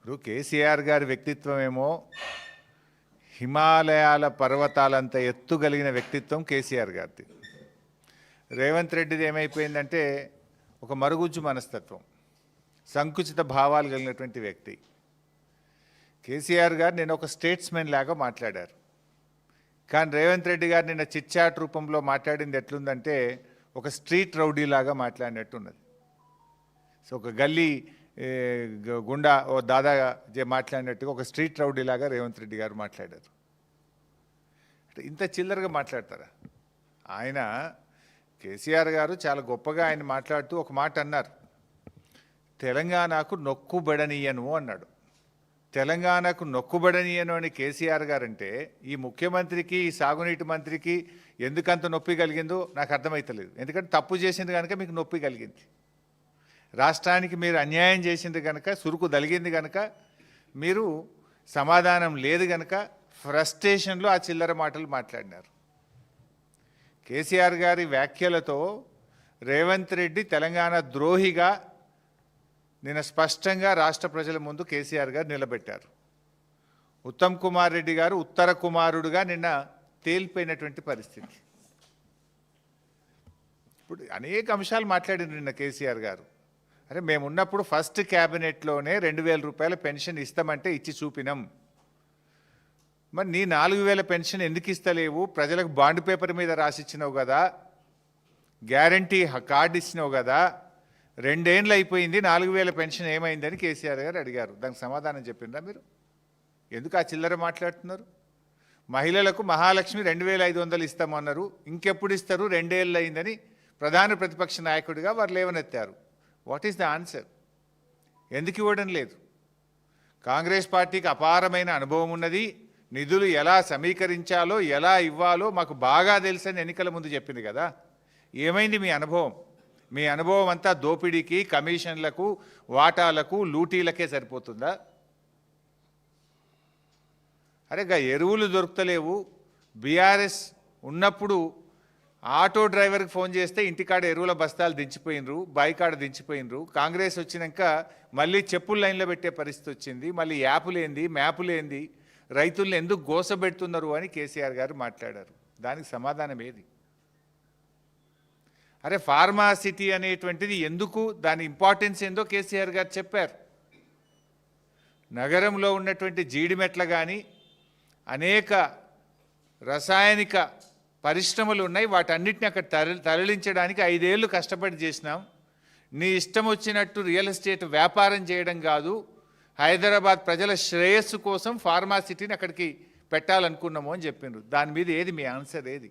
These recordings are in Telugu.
ఇప్పుడు కేసీఆర్ గారి వ్యక్తిత్వం ఏమో హిమాలయాల పర్వతాలంత ఎత్తుగలిగిన వ్యక్తిత్వం కేసీఆర్ గారిది. రేవంత్ రెడ్డిది ఏమైపోయిందంటే ఒక మరుగుజ్జు మనస్తత్వం, సంకుచిత భావాలు కలిగినటువంటి వ్యక్తి. కేసీఆర్ గారు నేను ఒక స్టేట్స్మెన్ లాగా మాట్లాడారు, కానీ రేవంత్ రెడ్డి గారు నిన్న చిట్చాట్ రూపంలో మాట్లాడింది ఎట్లుందంటే ఒక స్ట్రీట్ రౌడీ లాగా మాట్లాడినట్టున్నది. సో ఒక గల్లీ గుండా ఓ దాదా మాట్లాడినట్టుగా ఒక స్ట్రీట్ రౌడీ లాగా రేవంత్ రెడ్డి గారు మాట్లాడారు. ఇంత చిల్లరగా మాట్లాడతారా? ఆయన కేసీఆర్ గారు చాలా గొప్పగా ఆయన మాట్లాడుతూ ఒక మాట అన్నారు, తెలంగాణకు నొక్కుబడనీయను అన్నాడు. తెలంగాణకు నొక్కుబడనీయను అని కేసీఆర్ గారు అంటే ఈ ముఖ్యమంత్రికి, ఈ సాగునీటి మంత్రికి ఎందుకంత నొప్పి కలిగిందో నాకు అర్థమవుతలేదు. ఎందుకంటే తప్పు చేసింది కనుక మీకు నొప్పి కలిగింది, రాష్ట్రానికి మీరు అన్యాయం చేసింది కనుక, సురుకు దలిగింది కనుక, మీరు సమాధానం లేదు కనుక ఫ్రస్ట్రేషన్లో ఆ చిల్లర మాటలు మాట్లాడినారు. కేసీఆర్ గారి వ్యాఖ్యలతో రేవంత్ రెడ్డి తెలంగాణ ద్రోహిగా నిన్న స్పష్టంగా రాష్ట్ర ప్రజల ముందు కేసీఆర్ గారు నిలబెట్టారు. ఉత్తమ్ కుమార్ రెడ్డి గారు ఉత్తర కుమారుడుగా నిన్న తేలిపోయినటువంటి పరిస్థితి. ఇప్పుడు అనేక అంశాలు మాట్లాడిన నిన్న కేసీఆర్ గారు. అరే మేము ఉన్నప్పుడు ఫస్ట్ క్యాబినెట్లోనే 2000 రూపాయల పెన్షన్ ఇస్తామంటే ఇచ్చి చూపినాం. మరి నీ 4000 పెన్షన్ ఎందుకు ఇస్తలేవు? ప్రజలకు బాండ్ పేపర్ మీద రాసిచ్చినావు కదా, గ్యారంటీ కార్డు ఇచ్చినావు కదా, 2 ఏళ్ళు అయిపోయింది, 4000 పెన్షన్ ఏమైందని కేసీఆర్ గారు అడిగారు. దానికి సమాధానం చెప్పిండ్రా మీరు? ఎందుకు ఆ చిల్లర మాట్లాడుతున్నారు? మహిళలకు మహాలక్ష్మి 2500 ఇస్తామన్నారు, ఇంకెప్పుడు ఇస్తారు? 2 ఏళ్ళు అయిందని ప్రధాన ప్రతిపక్ష నాయకుడిగా వారు లేవనెత్తారు. What is the answer? ఎందుకు ఇవ్వడం లేదు? కాంగ్రెస్ పార్టీకి అపారమైన అనుభవం ఉన్నది, నిధులు ఎలా సమీకరించాలో ఎలా ఇవ్వాలో మాకు బాగా తెలుసని ఎన్నికల ముందు చెప్పింది కదా. ఏమైంది మీ అనుభవం? మీ అనుభవం అంతా దోపిడీకి, కమిషన్లకు, వాటాలకు, లూటీలకే సరిపోతుందా? అరే ఎరువులు దొరుకుతలేవు. బీఆర్ఎస్ ఉన్నప్పుడు ఆటో డ్రైవర్కి ఫోన్ చేస్తే ఇంటికాడ ఎరువుల బస్తాలు దించిపోయినరు, బాయికాడ దించిపోయినరు. కాంగ్రెస్ వచ్చినాక మళ్ళీ చెప్పులు లైన్లో పెట్టే పరిస్థితి వచ్చింది. మళ్ళీ యాపులేంది, మ్యాపులేంది, రైతులను ఎందుకు గోసబెడుతున్నారు అని కేసీఆర్ గారు మాట్లాడారు. దానికి సమాధానం ఏది? అరే ఫార్మా సిటీ అనేటువంటిది ఎందుకు, దాని ఇంపార్టెన్స్ ఏందో కేసీఆర్ గారు చెప్పారు. నగరంలో ఉన్నటువంటి జీడిమెట్ల కానీ అనేక రసాయనిక పరిశ్రమలు ఉన్నాయి, వాటన్నిటిని అక్కడ తరలించడానికి 5 ఏళ్ళు కష్టపడి చేసినాం. నీ ఇష్టం వచ్చినట్టు రియల్ ఎస్టేట్ వ్యాపారం చేయడం కాదు, హైదరాబాద్ ప్రజల శ్రేయస్సు కోసం ఫార్మా సిటీని అక్కడికి పెట్టాలనుకున్నాము అని చెప్పిండ్రు. దాని మీద ఏది మీ ఆన్సర్? ఏది?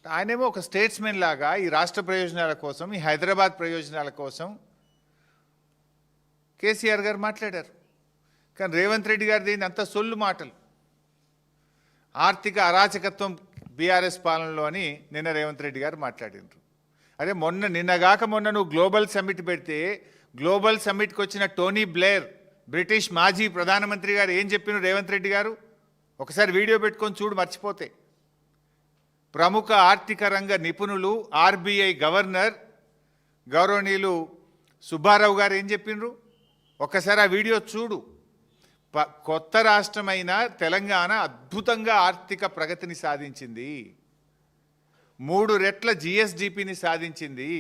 ఆయనేమో ఒక స్టేట్స్మెన్ లాగా ఈ రాష్ట్ర ప్రయోజనాల కోసం, ఈ హైదరాబాద్ ప్రయోజనాల కోసం కేసీఆర్ గారు మాట్లాడారు. కానీ రేవంత్ రెడ్డి గారిది అంత సొల్లు మాటలు, ఆర్థిక అరాచకత్వం బీఆర్ఎస్ పాలనలో అని నిన్న రేవంత్ రెడ్డి గారు మాట్లాడినారు. అదే నిన్నగాక మొన్న నువ్వు గ్లోబల్ సమ్మిట్ పెడితే గ్లోబల్ సమ్మిట్కి వచ్చిన టోనీ బ్లేర్, బ్రిటిష్ మాజీ ప్రధానమంత్రి గారు ఏం చెప్పినారు రేవంత్ రెడ్డి గారు? ఒకసారి వీడియో పెట్టుకొని చూడు మర్చిపోతే. ప్రముఖ ఆర్థిక రంగ నిపుణులు, ఆర్బీఐ గవర్నర్ గౌరవనీయులు సుబ్బారావు గారు ఏం చెప్పినారు? ఒక్కసారి ఆ వీడియో చూడు. కొత్త రాష్ట్రమైన తెలంగాణ అద్భుతంగా ఆర్థిక ప్రగతిని సాధించింది, 3 రెట్ల జిఎస్డిపిని సాధించింది,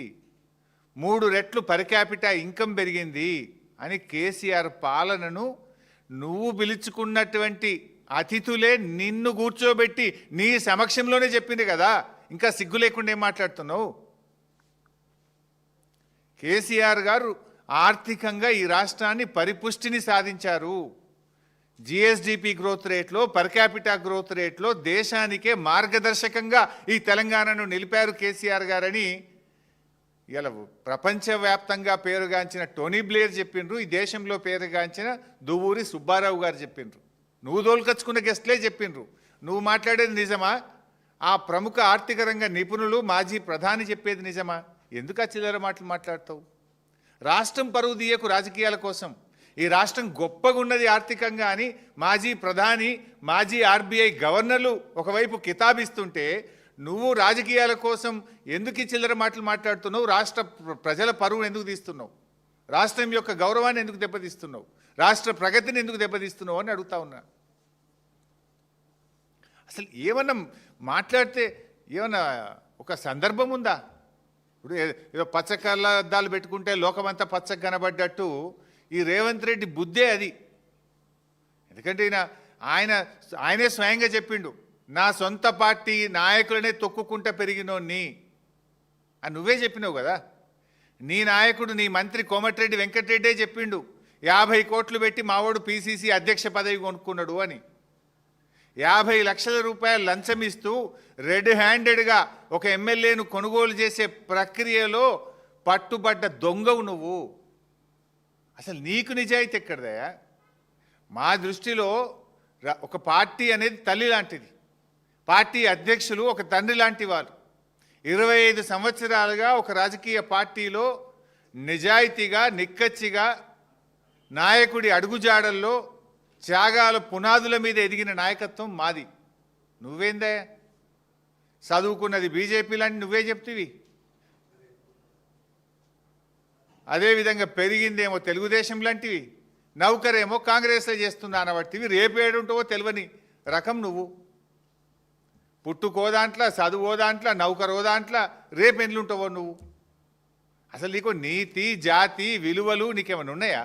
3 రెట్లు పర్ క్యాపిటా ఇన్కమ్ పెరిగింది అని కేసీఆర్ పాలనను నువ్వు పిలుచుకున్నటువంటి అతిథులే నిన్ను కూర్చోబెట్టి నీ సమక్షంలోనే చెప్పింది కదా. ఇంకా సిగ్గు లేకుండా ఏం మాట్లాడుతున్నావు? కేసీఆర్ గారు ఆర్థికంగా ఈ రాష్ట్రాన్ని పరిపుష్టిని సాధించారు. జిఎస్డిపి గ్రోత్ రేట్లో, పర్ క్యాపిటా గ్రోత్ రేట్లో దేశానికే మార్గదర్శకంగా ఈ తెలంగాణను నిలిపారు కేసీఆర్ గారని ఇలా ప్రపంచవ్యాప్తంగా పేరుగాంచిన టోనీ బ్లేర్ చెప్పిండ్రు, ఈ దేశంలో పేరుగాంచిన దువ్వూరి సుబ్బారావు గారు చెప్పిండ్రు, నువ్వు దోలుకొచ్చుకున్న గెస్ట్లే చెప్పిండ్రు. నువ్వు మాట్లాడేది నిజమా? ఆ ప్రముఖ ఆర్థిక రంగ నిపుణులు, మాజీ ప్రధాని చెప్పేది నిజమా? ఎందుకు ఆ చిల్లర మాటలు మాట్లాడతావు? రాష్ట్రం పరువు తీయకు రాజకీయాల కోసం. ఈ రాష్ట్రం గొప్పగా ఉన్నది ఆర్థికంగా అని మాజీ ప్రధాని, మాజీ ఆర్బీఐ గవర్నర్లు ఒకవైపు కితాబిస్తుంటే నువ్వు రాజకీయాల కోసం ఎందుకు చిల్లర మాటలు మాట్లాడుతున్నావు? రాష్ట్ర ప్రజల పరువు ఎందుకు తీస్తున్నావు? రాష్ట్రం యొక్క గౌరవాన్ని ఎందుకు దెబ్బతీస్తున్నావు? రాష్ట్ర ప్రగతిని ఎందుకు దెబ్బతీస్తున్నావు అని అడుగుతా ఉన్నా. అసలు ఏమన్నా మాట్లాడితే ఏమన్నా ఒక సందర్భం ఉందా? ఇప్పుడు ఏదో పచ్చ కళ్ళద్దాలు పెట్టుకుంటే లోకమంతా పచ్చగా కనబడ్డట్టు ఈ రేవంత్ రెడ్డి బుద్ధే అది. ఎందుకంటే ఆయనే స్వయంగా చెప్పిండు, నా సొంత పార్టీ నాయకులనే తొక్కుకుంటా పెరిగినోన్ని అని నువ్వే చెప్పినావు కదా. నీ నాయకుడు నీ మంత్రి కోమటిరెడ్డి వెంకటరెడ్డే చెప్పిండు 50 కోట్లు పెట్టి మావాడు పిసిసి అధ్యక్ష పదవి కొనుక్కున్నాడు అని. 50 లక్షల రూపాయలు లంచం ఇస్తూ రెడ్ హ్యాండెడ్గా ఒక ఎమ్మెల్యేను కొనుగోలు చేసే ప్రక్రియలో పట్టుబడ్డ దొంగవు నువ్వు. అసలు నీకు నిజాయితీ ఎక్కడదయా? మా దృష్టిలో ఒక పార్టీ అనేది తల్లి లాంటిది, పార్టీ అధ్యక్షులు ఒక తండ్రి లాంటి వాళ్ళు. 25 సంవత్సరాలుగా ఒక రాజకీయ పార్టీలో నిజాయితీగా నిక్కచ్చిగా నాయకుడి అడుగుజాడల్లో త్యాగాల పునాదుల మీద ఎదిగిన నాయకత్వం మాది. నువ్వేందే చదువుకున్నది బీజేపీ లాంటి నువ్వే చెప్తివి, అదేవిధంగా పెరిగిందేమో తెలుగుదేశం లాంటివి, నౌకరేమో కాంగ్రెస్లో చేస్తున్నా అనబట్టివి. రేపేడుంటావో తెలియని రకం నువ్వు. పుట్టుకో దాంట్లో, చదువో దాంట్లో, నౌకరో దాంట్లో, రేపెండ్లుంటావో నువ్వు. అసలు నీకు నీతి జాతి విలువలు నీకేమైనా ఉన్నాయా?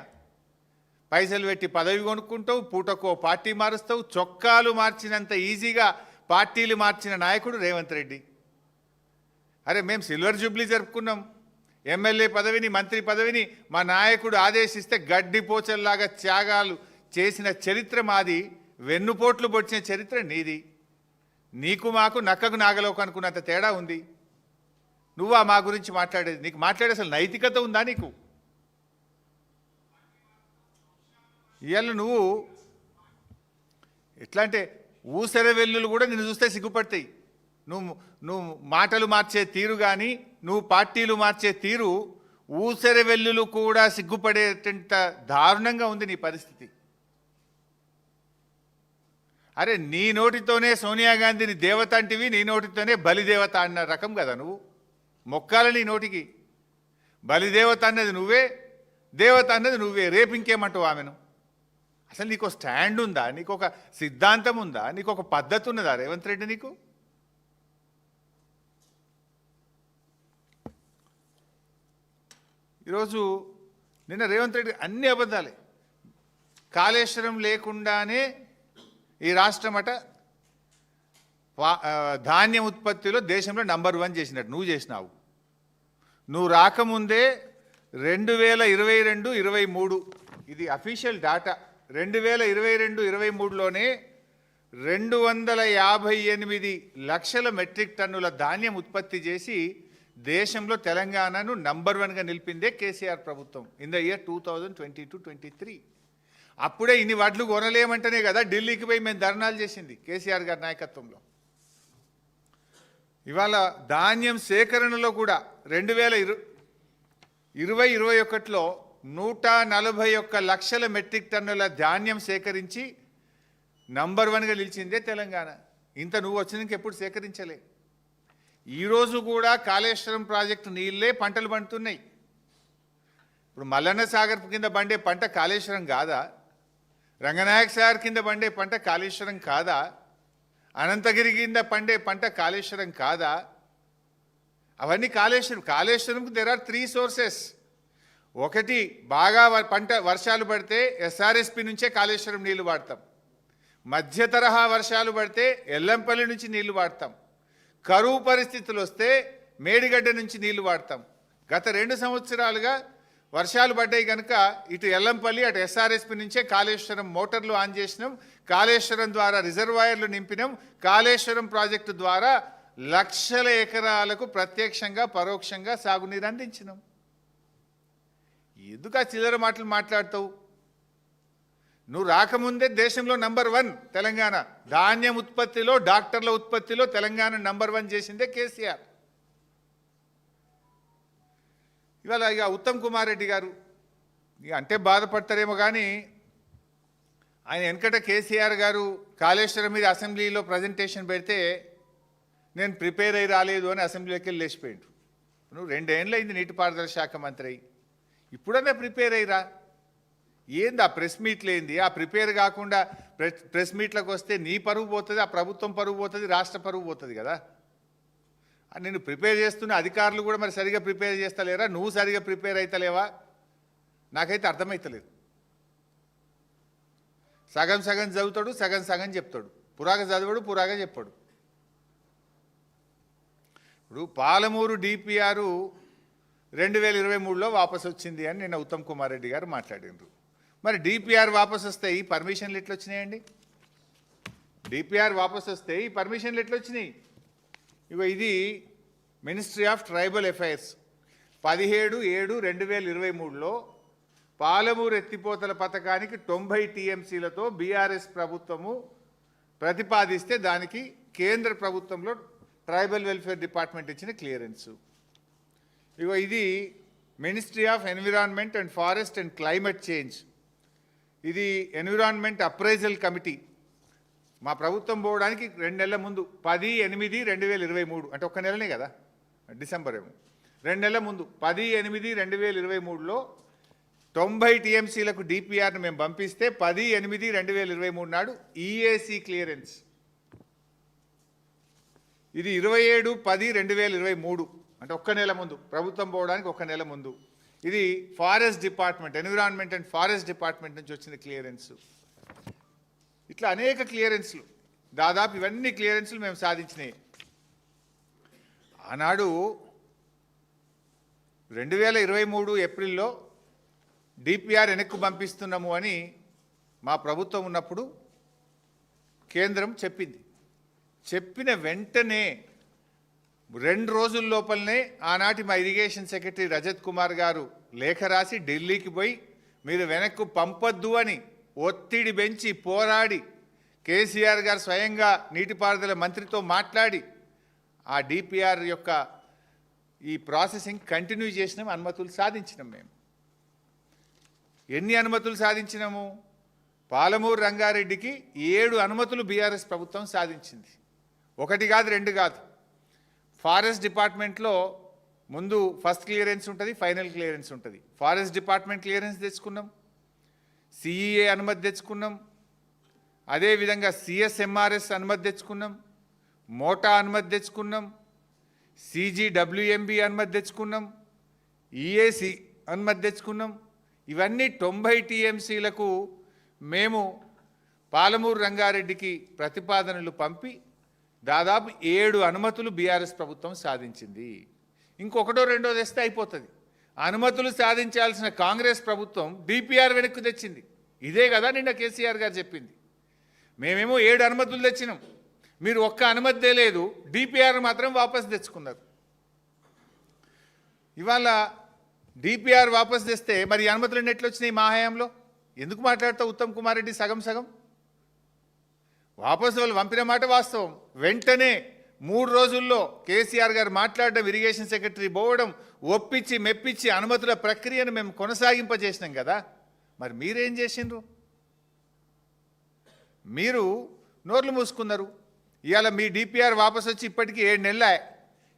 పైసలు పెట్టి పదవి కొనుక్కుంటావు, పూటకో పార్టీ మారుస్తావు. చొక్కాలు మార్చినంత ఈజీగా పార్టీలు మార్చిన నాయకుడు రేవంత్ రెడ్డి. అరే మేము సిల్వర్ జూబ్లీ జరుపుకున్నాం, ఎమ్మెల్యే పదవిని మంత్రి పదవిని మా నాయకుడు ఆదేశిస్తే గడ్డిపోచల్లాగా త్యాగాలు చేసిన చరిత్ర మాది, వెన్నుపోట్లు పొడిచిన చరిత్ర నీది. నీకు మాకు నక్కకు నాగలోకు అనుకున్నంత తేడా ఉంది. నువ్వా మా గురించి మాట్లాడేది? నీకు మాట్లాడే అసలు నైతికత ఉందా నీకు? ఇవాళ నువ్వు ఎట్లా అంటే ఊసెర వెల్లులు కూడా నిన్ను చూస్తే సిగ్గుపడతాయి. నువ్వు మాటలు మార్చే తీరు కానీ నువ్వు పార్టీలు మార్చే తీరు ఊసెర వెల్లులు కూడా సిగ్గుపడేటంత దారుణంగా ఉంది నీ పరిస్థితి. అరే నీ నోటితోనే సోనియా గాంధీని దేవత అంటివి, నీ నోటితోనే బలిదేవత అన్న రకం కదా నువ్వు. మొక్కాల నీ నోటికి. బలిదేవత అన్నది నువ్వే, దేవత అన్నది నువ్వే. రేపు ఇంకేమంటావు ఆమెను? అసలు నీకు స్టాండ్ ఉందా? నీకు ఒక సిద్ధాంతం ఉందా? నీకు ఒక పద్ధతి ఉన్నదా రేవంత్ రెడ్డి? నీకు ఈరోజు నిన్న రేవంత్ రెడ్డి అన్ని అబద్ధాలే. కాళేశ్వరం లేకుండానే ఈ రాష్ట్రం అట ధాన్యం ఉత్పత్తిలో దేశంలో నంబర్ 1 చేసినట్టు నువ్వు చేసినావు. నువ్వు రాకముందే 2022-23 ఇది అఫీషియల్ డాటా. 2022-23లోనే 258 లక్షల మెట్రిక్ టన్నుల ధాన్యం ఉత్పత్తి చేసి దేశంలో తెలంగాణను నంబర్ 1గా నిలిపిందే కేసీఆర్ ప్రభుత్వం ఇన్ ద ఇయర్ 2022-23. అప్పుడే ఇన్ని వడ్లు కొనలేమంటేనే కదా ఢిల్లీకి పోయి మేము ధర్నాలు చేసింది కేసీఆర్ గారి నాయకత్వంలో. ఇవాళ ధాన్యం సేకరణలో కూడా 2020-21లో 141 లక్షల మెట్రిక్ టన్నుల ధాన్యం సేకరించి నంబర్ 1గా నిలిచిందే తెలంగాణ. ఇంత నువ్వు వచ్చినాక ఎప్పుడు సేకరించలే. ఈరోజు కూడా కాళేశ్వరం ప్రాజెక్టు నీళ్ళే పంటలు పండుతున్నాయి. ఇప్పుడు మల్లన్న సాగర్ కింద పండే పంట కాళేశ్వరం కాదా? రంగనాయక సాగర్ కింద పండే పంట కాళేశ్వరం కాదా? అనంతగిరి కింద పండే పంట కాళేశ్వరం కాదా? అవన్నీ కాళేశ్వరంకు దెర్ ఆర్ 3 సోర్సెస్. ఒకటి, బాగా పంట వర్షాలు పడితే ఎస్ఆర్ఎస్పి నుంచే కాళేశ్వరం నీళ్లు వాడతాం. మధ్య తరహా వర్షాలు పడితే ఎల్లంపల్లి నుంచి నీళ్లు వాడతాం. కరువు పరిస్థితులు వస్తే మేడిగడ్డ నుంచి నీళ్లు వాడతాం. గత 2 సంవత్సరాలుగా వర్షాలు పడ్డాయి కనుక ఇటు ఎల్లంపల్లి అటు ఎస్ఆర్ఎస్పి నుంచే కాళేశ్వరం మోటార్లు ఆన్ చేసినాం. కాళేశ్వరం ద్వారా రిజర్వాయర్లు నింపినాం. కాళేశ్వరం ప్రాజెక్టు ద్వారా లక్షల ఎకరాలకు ప్రత్యక్షంగా పరోక్షంగా సాగునీరు అందించినాం. ఎందుకు ఆ చిల్లర మాటలు మాట్లాడతావు? నువ్వు రాకముందే దేశంలో నంబర్ 1 తెలంగాణ. ధాన్యం ఉత్పత్తిలో, డాక్టర్ల ఉత్పత్తిలో తెలంగాణ నంబర్ 1 చేసిందే కేసీఆర్. ఇవాళ ఇక ఉత్తమ్ కుమార్ రెడ్డి గారు అంటే బాధపడతారేమో కానీ ఆయన వెనకట కేసీఆర్ గారు కాళేశ్వరం మీద అసెంబ్లీలో ప్రజెంటేషన్ పెడితే నేను ప్రిపేర్ అయ్యి రాలేదు అని అసెంబ్లీలోకి వెళ్ళి లేచిపోయాడు. నువ్వు 2 ఏళ్ళు అయింది నీటిపారుదల శాఖ మంత్రి అయ్యి. ఇప్పుడన్నా ప్రిపేర్ అయ్యిరా. ఏంది ఆ ప్రెస్ మీట్లు ఏంది? ఆ ప్రిపేర్ కాకుండా ప్రెస్ మీట్లకు వస్తే నీ పరువు పోతుంది, ఆ ప్రభుత్వం పరువు పోతుంది, రాష్ట్ర పరువు పోతుంది కదా. నేను ప్రిపేర్ చేస్తున్న అధికారులు కూడా మరి సరిగా ప్రిపేర్ చేస్తలేరా? నువ్వు సరిగా ప్రిపేర్ అవుతలేవా? నాకైతే అర్థమవుతలేదు. సగం సగం చదువుతాడు, సగం సగం చెప్తాడు. పురాగ చదవడు, పురాగ చెప్పాడు. ఇప్పుడు పాలమూరు డిపిఆర్ 2023లో వాపసు వచ్చింది అని నిన్న ఉత్తమ్ కుమార్ రెడ్డి గారు మాట్లాడినారు. మరి డిపిఆర్ వాపసు వస్తే ఈ పర్మిషన్లు ఎట్లా వచ్చినాయండి? డిపిఆర్ వాపసు వస్తే ఈ పర్మిషన్లు ఎట్లా వచ్చినాయి? ఇగో ఇది మినిస్ట్రీ ఆఫ్ ట్రైబల్ అఫైర్స్ 17/7/2023లో పాలమూరు ఎత్తిపోతల పథకానికి 90 టీఎంసీలతో బీఆర్ఎస్ ప్రభుత్వము ప్రతిపాదిస్తే దానికి కేంద్ర ప్రభుత్వంలో ట్రైబల్ వెల్ఫేర్ డిపార్ట్మెంట్ ఇచ్చిన క్లియరెన్స్. ఇగో ఇది ministry of environment and forest and climate change, ఇది ఎన్విరాన్మెంట్ అప్రైజల్ కమిటీ మా ప్రభుత్వం పోవడానికి 2 నెలల ముందు 10/8/2023 అంటే ఒక్క నెలనే కదా, డిసెంబర్ ఏమో, 2 నెలల ముందు 10/8/2023లో 90 టీఎంసీలకు డిపిఆర్ను మేము పంపిస్తే 10/8/2023 నాడు ఈఏసీ క్లియరెన్స్. ఇది 27/10/2023 అంటే ఒక్క నెల ముందు, ప్రభుత్వం పోవడానికి ఒక్క నెల ముందు. ఇది forest department, environment and forest department నుంచి వచ్చిన క్లియరెన్స్. ఇట్లా అనేక క్లియరెన్స్లు, దాదాపు ఇవన్నీ క్లియరెన్స్లు మేము సాధించినాయి. ఆనాడు 2023 ఏప్రిల్లో డిపిఆర్ వెనక్కు పంపిస్తున్నాము అని మా ప్రభుత్వం ఉన్నప్పుడు కేంద్రం చెప్పింది. చెప్పిన వెంటనే 2 రోజుల లోపలనే ఆనాటి మా ఇరిగేషన్ సెక్రటరీ రజత్ కుమార్ గారు లేఖ రాసి ఢిల్లీకి పోయి మీరు వెనక్కు పంపొద్దు అని ఒత్తిడి పెంచి పోరాడి కేసీఆర్ గారు స్వయంగా నీటిపారుదల మంత్రితో మాట్లాడి ఆ డిపిఆర్ యొక్క ఈ ప్రాసెసింగ్ కంటిన్యూ చేసినాం, అనుమతులు సాధించినాం. మేము ఎన్ని అనుమతులు సాధించినాము? పాలమూరు రంగారెడ్డికి 7 అనుమతులు బీఆర్ఎస్ ప్రభుత్వం సాధించింది. 1 కాదు, 2 కాదు. ఫారెస్ట్ డిపార్ట్మెంట్లో ముందు ఫస్ట్ క్లియరెన్స్ ఉంటుంది, ఫైనల్ క్లియరెన్స్ ఉంటుంది. ఫారెస్ట్ డిపార్ట్మెంట్ క్లియరెన్స్ తెచ్చుకున్నాం, సిఈఏ అనుమతి తెచ్చుకున్నాం, అదేవిధంగా సిఎస్ఎంఆర్ఎస్ అనుమతి తెచ్చుకున్నాం, మోటా అనుమతి తెచ్చుకున్నాం, సిజిడబ్ల్యూఎంబి అనుమతి తెచ్చుకున్నాం, ఈఏసి అనుమతి తెచ్చుకున్నాం. ఇవన్నీ 90 టీఎంసీలకు మేము పాలమూరు రంగారెడ్డికి ప్రతిపాదనలు పంపి దాదాపు 7 అనుమతులు బీఆర్ఎస్ ప్రభుత్వం సాధించింది. ఇంకొకటో రెండో తెస్తే అయిపోతుంది. అనుమతులు సాధించాల్సిన కాంగ్రెస్ ప్రభుత్వం డిపిఆర్ వెనక్కు తెచ్చింది. ఇదే కదా నిన్న కేసీఆర్ గారు చెప్పింది. మేమేమో 7 అనుమతులు తెచ్చినాం, మీరు ఒక్క అనుమతి తేలేదు, డిపిఆర్ మాత్రం వాపసు తెచ్చుకున్నారు. ఇవాళ డిపిఆర్ వాపసు తెస్తే మరి అనుమతులు ఎట్లా వచ్చినాయి మా హయాంలో? ఎందుకు మాట్లాడతావు ఉత్తమ్ కుమార్ రెడ్డి సగం సగం? వాపసు వాళ్ళు పంపిన మాట వాస్తవం. వెంటనే 3 రోజుల్లో కేసీఆర్ గారు మాట్లాడడం, ఇరిగేషన్ సెక్రటరీ పోవడం, ఒప్పించి మెప్పించి అనుమతుల ప్రక్రియను మేము కొనసాగింపజేసినాం కదా. మరి మీరేం చేసిండ్రు? మీరు నోర్లు మూసుకున్నారు. ఇవాళ మీ డిపిఆర్ వాపసు వచ్చి ఇప్పటికీ 7 నెలల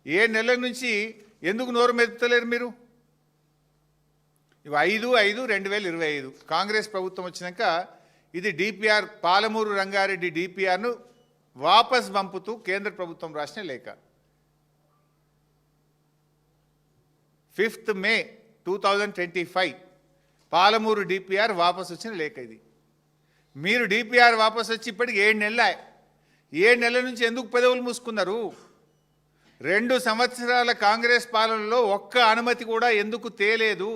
7 నెలల నుంచి ఎందుకు నోరు మెదుపుతలేరు మీరు? ఇవి 5/5/2025 కాంగ్రెస్ ప్రభుత్వం వచ్చినాక ఇది డిపిఆర్ పాలమూరు రంగారెడ్డి డిపిఆర్ను వాపస్ పంపుతూ కేంద్ర ప్రభుత్వం రాసిన లేఖ. 5th May 2025 పాలమూరు డిపిఆర్ వాపసు వచ్చిన లేఖ ఇది. మీరు డిపిఆర్ వాపసు వచ్చి ఇప్పటికి 7 నెలల 7 నెలల నుంచి ఎందుకు పెదవులు మూసుకున్నారు? 2 సంవత్సరాల కాంగ్రెస్ పాలనలో ఒక్క అనుమతి కూడా ఎందుకు తేలేదు?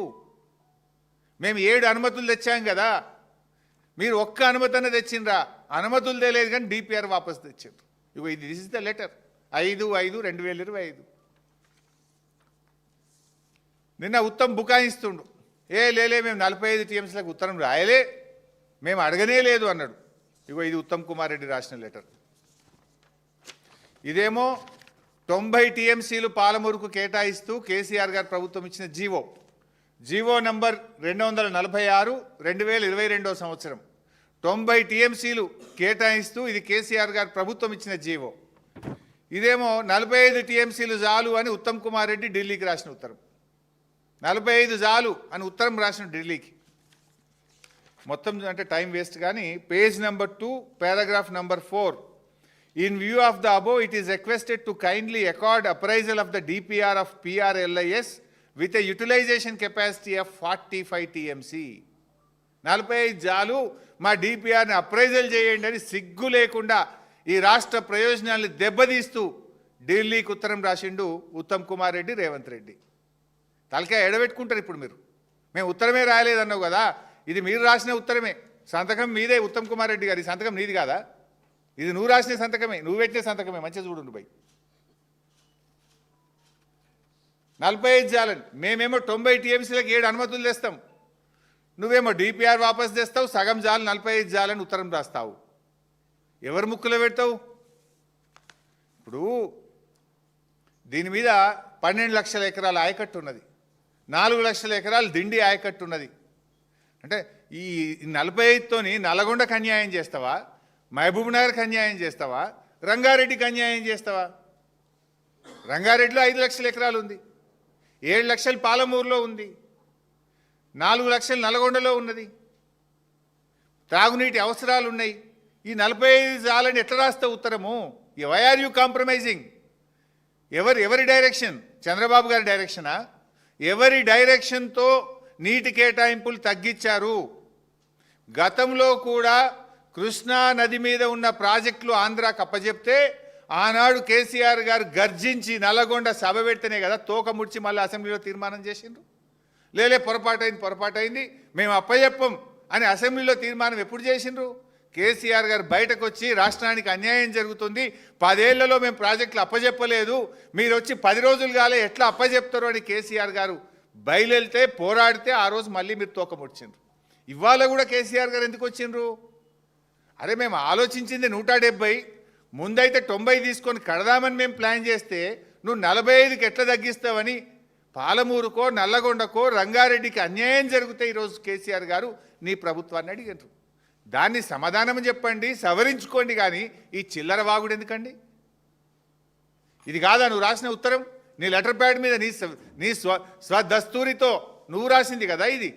మేము 7 అనుమతులు తెచ్చాం కదా, మీరు ఒక్క అనుమతి అన్న తెచ్చిండ్రా? అనుమతులు తేలేదు కానీ డిపిఆర్ వాపసు తెచ్చారు. ఇగో ఇది దిస్ ఇస్ ద లెటర్ 5/5/2025. నిన్న ఉత్తమ్ బుకాయిస్తుండు, లేలే మేము 45 టీఎంసీలకు ఉత్తరం రాయలే, మేము అడగనే లేదు అన్నాడు. ఇగో ఇది ఉత్తమ్ కుమార్ రెడ్డి రాసిన లెటర్. ఇదేమో 90 టీఎంసీలు పాలమూరుకు కేటాయిస్తూ కేసీఆర్ గారు ప్రభుత్వం ఇచ్చిన జీవో నంబర్ 246 2022 సంవత్సరం 90 టీఎంసీలు కేటాయిస్తూ ఇది కేసీఆర్ గారు ప్రభుత్వం ఇచ్చిన జీవో. ఇదేమో 45 టీఎంసీలు చాలు అని ఉత్తమ్ కుమార్ రెడ్డి ఢిల్లీకి రాసిన ఉత్తరం. 45 చాలు అని ఉత్తరం రాసిన ఢిల్లీకి. మొత్తం అంటే టైం వేస్ట్ కానీ page number 2 paragraph number 4. In view of the above, it is requested to kindly accord appraisal of the DPR of PRLIS with a utilization capacity of 45 TMC. 45 జాలు మా డిపిఆర్ని అప్రైజల్ చేయండి అని సిగ్గు లేకుండా ఈ రాష్ట్ర ప్రయోజనాలను దెబ్బతీస్తూ ఢిల్లీకి ఉత్తరం రాసిండు ఉత్తమ్ కుమార్ రెడ్డి, రేవంత్ రెడ్డి. తలకాయ ఎడబెట్టుకుంటారు ఇప్పుడు మీరు. మేము ఉత్తరమే రాయలేదన్నావు కదా, ఇది మీరు రాసిన ఉత్తరమే, సంతకం మీదే ఉత్తమ్ కుమార్ రెడ్డి గారి సంతకం నీది కాదా? ఇది నువ్వు రాసిన సంతకమే, నువ్వు పెట్టిన సంతకమే, మంచిగా చూడండి బై. 45 జాలని మేమేమో 90 TMCలకు 7 అనుమతులు తెస్తాం, నువ్వేమో డిపిఆర్ వాపస్ తెస్తావు, సగం జాలు 45 జాలని ఉత్తరం రాస్తావు. ఎవరు ముక్కులో పెడతావు? ఇప్పుడు దీని మీద 12 లక్షల ఎకరాల ఆయకట్టు ఉన్నది, 4 లక్షల ఎకరాలు దిండి ఆయకట్టు ఉన్నది. అంటే ఈ 45తోని నల్గొండకు అన్యాయం చేస్తావా, మహబూబ్ నగర్కి అన్యాయం చేస్తావా, రంగారెడ్డికి అన్యాయం చేస్తావా? రంగారెడ్డిలో 5 లక్షల ఎకరాలు ఉంది, 7 లక్షలు పాలమూరులో ఉంది, 4 లక్షలు నల్గొండలో ఉన్నది, త్రాగునీటి అవసరాలు ఉన్నాయి. ఈ 45 జాలని ఎట్లా రాస్తావు ఉత్తరము? Why are you compromising? ఎవరి డైరెక్షన్? చంద్రబాబు గారి డైరెక్షనా? ఎవరి డైరెక్షన్తో నీటి కేటాయింపులు తగ్గించారు? గతంలో కూడా కృష్ణా నది మీద ఉన్న ప్రాజెక్టులు ఆంధ్రాకు అప్పచెప్తే ఆనాడు కేసీఆర్ గారు గర్జించి నల్లగొండ సభ పెడితేనే కదా తోక ముడిచి మళ్ళీ అసెంబ్లీలో తీర్మానం చేసిండ్రు. లేలే పొరపాటైంది మేము అప్పచెప్పం అని అసెంబ్లీలో తీర్మానం ఎప్పుడు చేసిండ్రు? కేసీఆర్ గారు బయటకు వచ్చి రాష్ట్రానికి అన్యాయం జరుగుతుంది, 10 ఏళ్లలో మేము ప్రాజెక్టులు అప్పచెప్పలేదు, మీరు వచ్చి 10 రోజులు కాలే ఎట్లా అప్పచెప్తారు అని కేసీఆర్ గారు బయలుదేరితే పోరాడితే ఆ రోజు మళ్ళీ మీరు తోక ముడిచిండ్రు. ఇవాళ కూడా కేసీఆర్ గారు ఎందుకు వచ్చిండ్రు? అరే మేము ఆలోచించింది 170, ముందైతే 90 తీసుకొని కడదామని మేము ప్లాన్ చేస్తే నువ్వు 45కి ఎట్లా తగ్గిస్తావని పాలమూరుకో నల్లగొండకో రంగారెడ్డికి అన్యాయం జరిగితే ఈరోజు కేసీఆర్ గారు నీ ప్రభుత్వాన్ని అడిగారు. దాన్ని సమాధానం చెప్పండి, సవరించుకోండి, కానీ ఈ చిల్లర వాగుడు ఎందుకండి? ఇది కాదా నువ్వు రాసిన ఉత్తరం? నీ లెటర్ ప్యాడ్ మీద నీ స్వదస్తూరితో నువ్వు రాసింది కదా ఇది.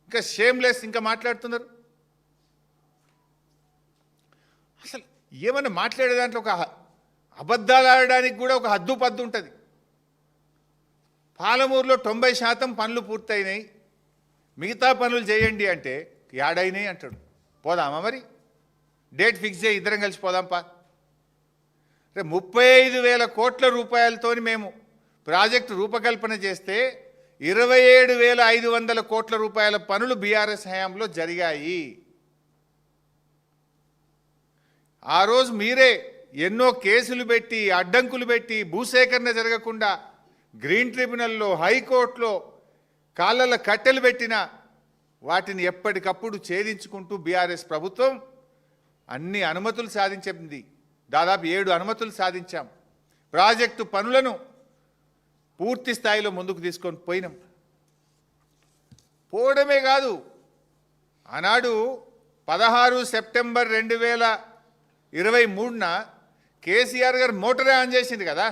ఇంకా షేమ్లెస్ ఇంకా మాట్లాడుతున్నారు. అసలు ఏమన్నా మాట్లాడే దాంట్లో ఒక అబద్ధాలు ఆడడానికి కూడా ఒక హద్దు పద్దు ఉంటుంది. పాలమూరులో 90% పనులు పూర్తయినాయి, మిగతా పనులు చేయండి అంటే ఏడైనాయి అంటాడు. పోదామా మరి? డేట్ ఫిక్స్ చేయి, ఇద్దరం కలిసి పోదాంపా. 35,000 కోట్ల రూపాయలతోని మేము ప్రాజెక్టు రూపకల్పన చేస్తే 27,500 కోట్ల రూపాయల పనులు బీఆర్ఎస్ హయాంలో జరిగాయి. ఆ రోజు మీరే ఎన్నో కేసులు పెట్టి అడ్డంకులు పెట్టి భూసేకరణ జరగకుండా గ్రీన్ ట్రిబ్యునల్లో హైకోర్టులో కాళ్ళ కట్టెలు పెట్టిన వాటిని ఎప్పటికప్పుడు ఛేదించుకుంటూ బీఆర్ఎస్ ప్రభుత్వం అన్ని అనుమతులు సాధించింది. దాదాపు 7 అనుమతులు సాధించాం. ప్రాజెక్టు పనులను పూర్తి స్థాయిలో ముందుకు తీసుకొని పోవడమే కాదు, ఆనాడు 16 సెప్టెంబర్ 2023న కేసీఆర్ గారు మోటరే ఆన్ చేసింది కదా.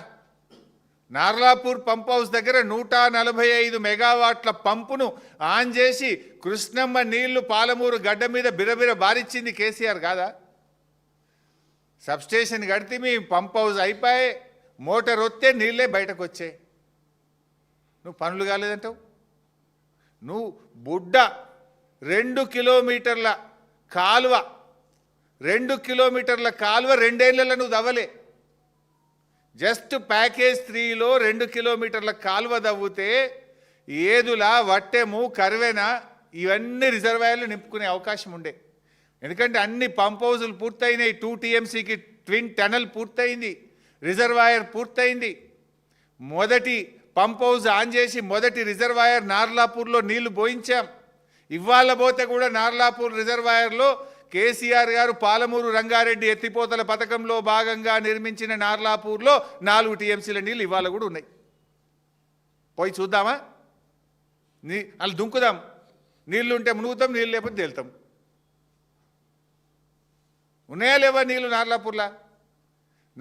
నార్లాపూర్ పంప్ హౌస్ దగ్గర 145 మెగావాట్ల పంపును ఆన్ చేసి కృష్ణమ్మ నీళ్లు పాలమూరు గడ్డ మీద బిరబిర బారిచ్చింది కేసీఆర్ కాదా? సబ్స్టేషన్ కడితే మీ పంప్ హౌస్ అయిపోయి మోటార్ వస్తే నీళ్ళే బయటకు వచ్చాయి. నువ్వు పనులు కాలేదంటావు. నువ్వు బుడ్డ 2 కిలోమీటర్ల కాలువ 2 కిలోమీటర్ల కాలువ 2 ఏళ్లలో నువ్వు దవ్వలే. జస్ట్ ప్యాకేజ్ 3లో 2 కిలోమీటర్ల కాలువ దవ్వుతే ఏదుల వట్టెము కరువెన ఇవన్నీ రిజర్వాయర్లు నింపుకునే అవకాశం ఉండే. ఎందుకంటే అన్ని పంప్ హౌజులు పూర్తయినాయి, 2 TMCకి ట్విన్ టనల్ పూర్తయింది, రిజర్వాయర్ పూర్తయింది. మొదటి పంప్ హౌజ్ ఆన్ చేసి మొదటి రిజర్వాయర్ నార్లాపూర్లో నీళ్లు పోయించాం. ఇవాళ పోతే కూడా నార్లాపూర్ రిజర్వాయర్లో కేసీఆర్ గారు పాలమూరు రంగారెడ్డి ఎత్తిపోతల పథకంలో భాగంగా నిర్మించిన నార్లాపూర్లో 4 TMCల నీళ్ళు ఇవాళ కూడా ఉన్నాయి. పోయి చూద్దామా? వాళ్ళు దుంకుదాం, నీళ్ళు ఉంటే మునుగుతాం, నీళ్ళు లేకపోతే తేలుతాం. ఉన్నాయా లేవా నీళ్ళు నార్లాపూర్లా?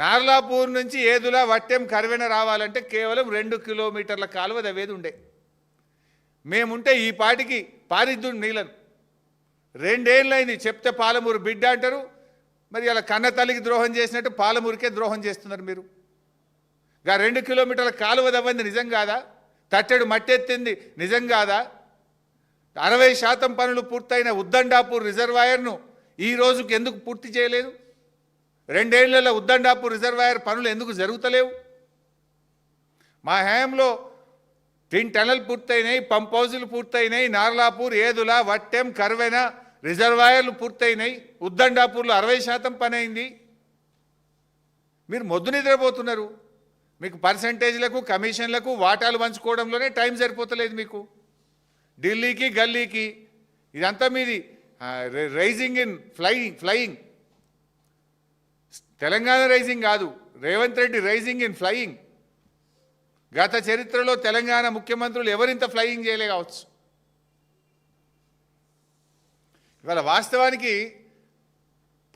నార్లాపూర్ నుంచి ఏదుల వట్టెం కర్వెన రావాలంటే కేవలం 2 కిలోమీటర్ల కాలువ దవ్వేది ఉండే. మేముంటే ఈ పాటికి పారిద్దు నీళ్ళను. 2 ఏళ్ళైంది చెప్తే పాలమూరు బిడ్డ అంటారు. మరి అలా కన్న తల్లికి ద్రోహం చేసినట్టు పాలమూరుకే ద్రోహం చేస్తున్నారు మీరు. 2 కిలోమీటర్ల కాలువ దవ్వంది నిజం కాదా? తట్టెడు మట్టెత్తింది నిజం కాదా? 60% పనులు పూర్తయిన ఉద్దండాపూర్ రిజర్వాయర్ను ఈ రోజుకి ఎందుకు పూర్తి చేయలేదు? 2 ఏళ్లలో ఉద్దండాపూర్ రిజర్వాయర్ పనులు ఎందుకు జరుగుతలేవు? మా హయాంలో ట్విన్ టనల్ పూర్తయినాయి, పంప్ హౌజులు పూర్తయినాయి, నార్లాపూర్, ఏదుల, వట్టెం, కర్వెన రిజర్వాయర్లు పూర్తయినాయి, ఉద్దండాపూర్లో 60% పని అయింది. మీరు మొద్దు నిద్రపోతున్నారు. మీకు పర్సంటేజ్లకు, కమిషన్లకు, వాటాలు పంచుకోవడంలోనే టైం సరిపోతలేదు మీకు. ఢిల్లీకి, గల్లీకి ఇదంతా మీది rising in flying. Telangana rising కాదు, Revanth Reddy rising in flying. గత చరిత్రలో తెలంగాణ ముఖ్యమంత్రులు ఎవరింత ఫ్లయింగ్ చేయలే కావచ్చు. ఇవాళ వాస్తవానికి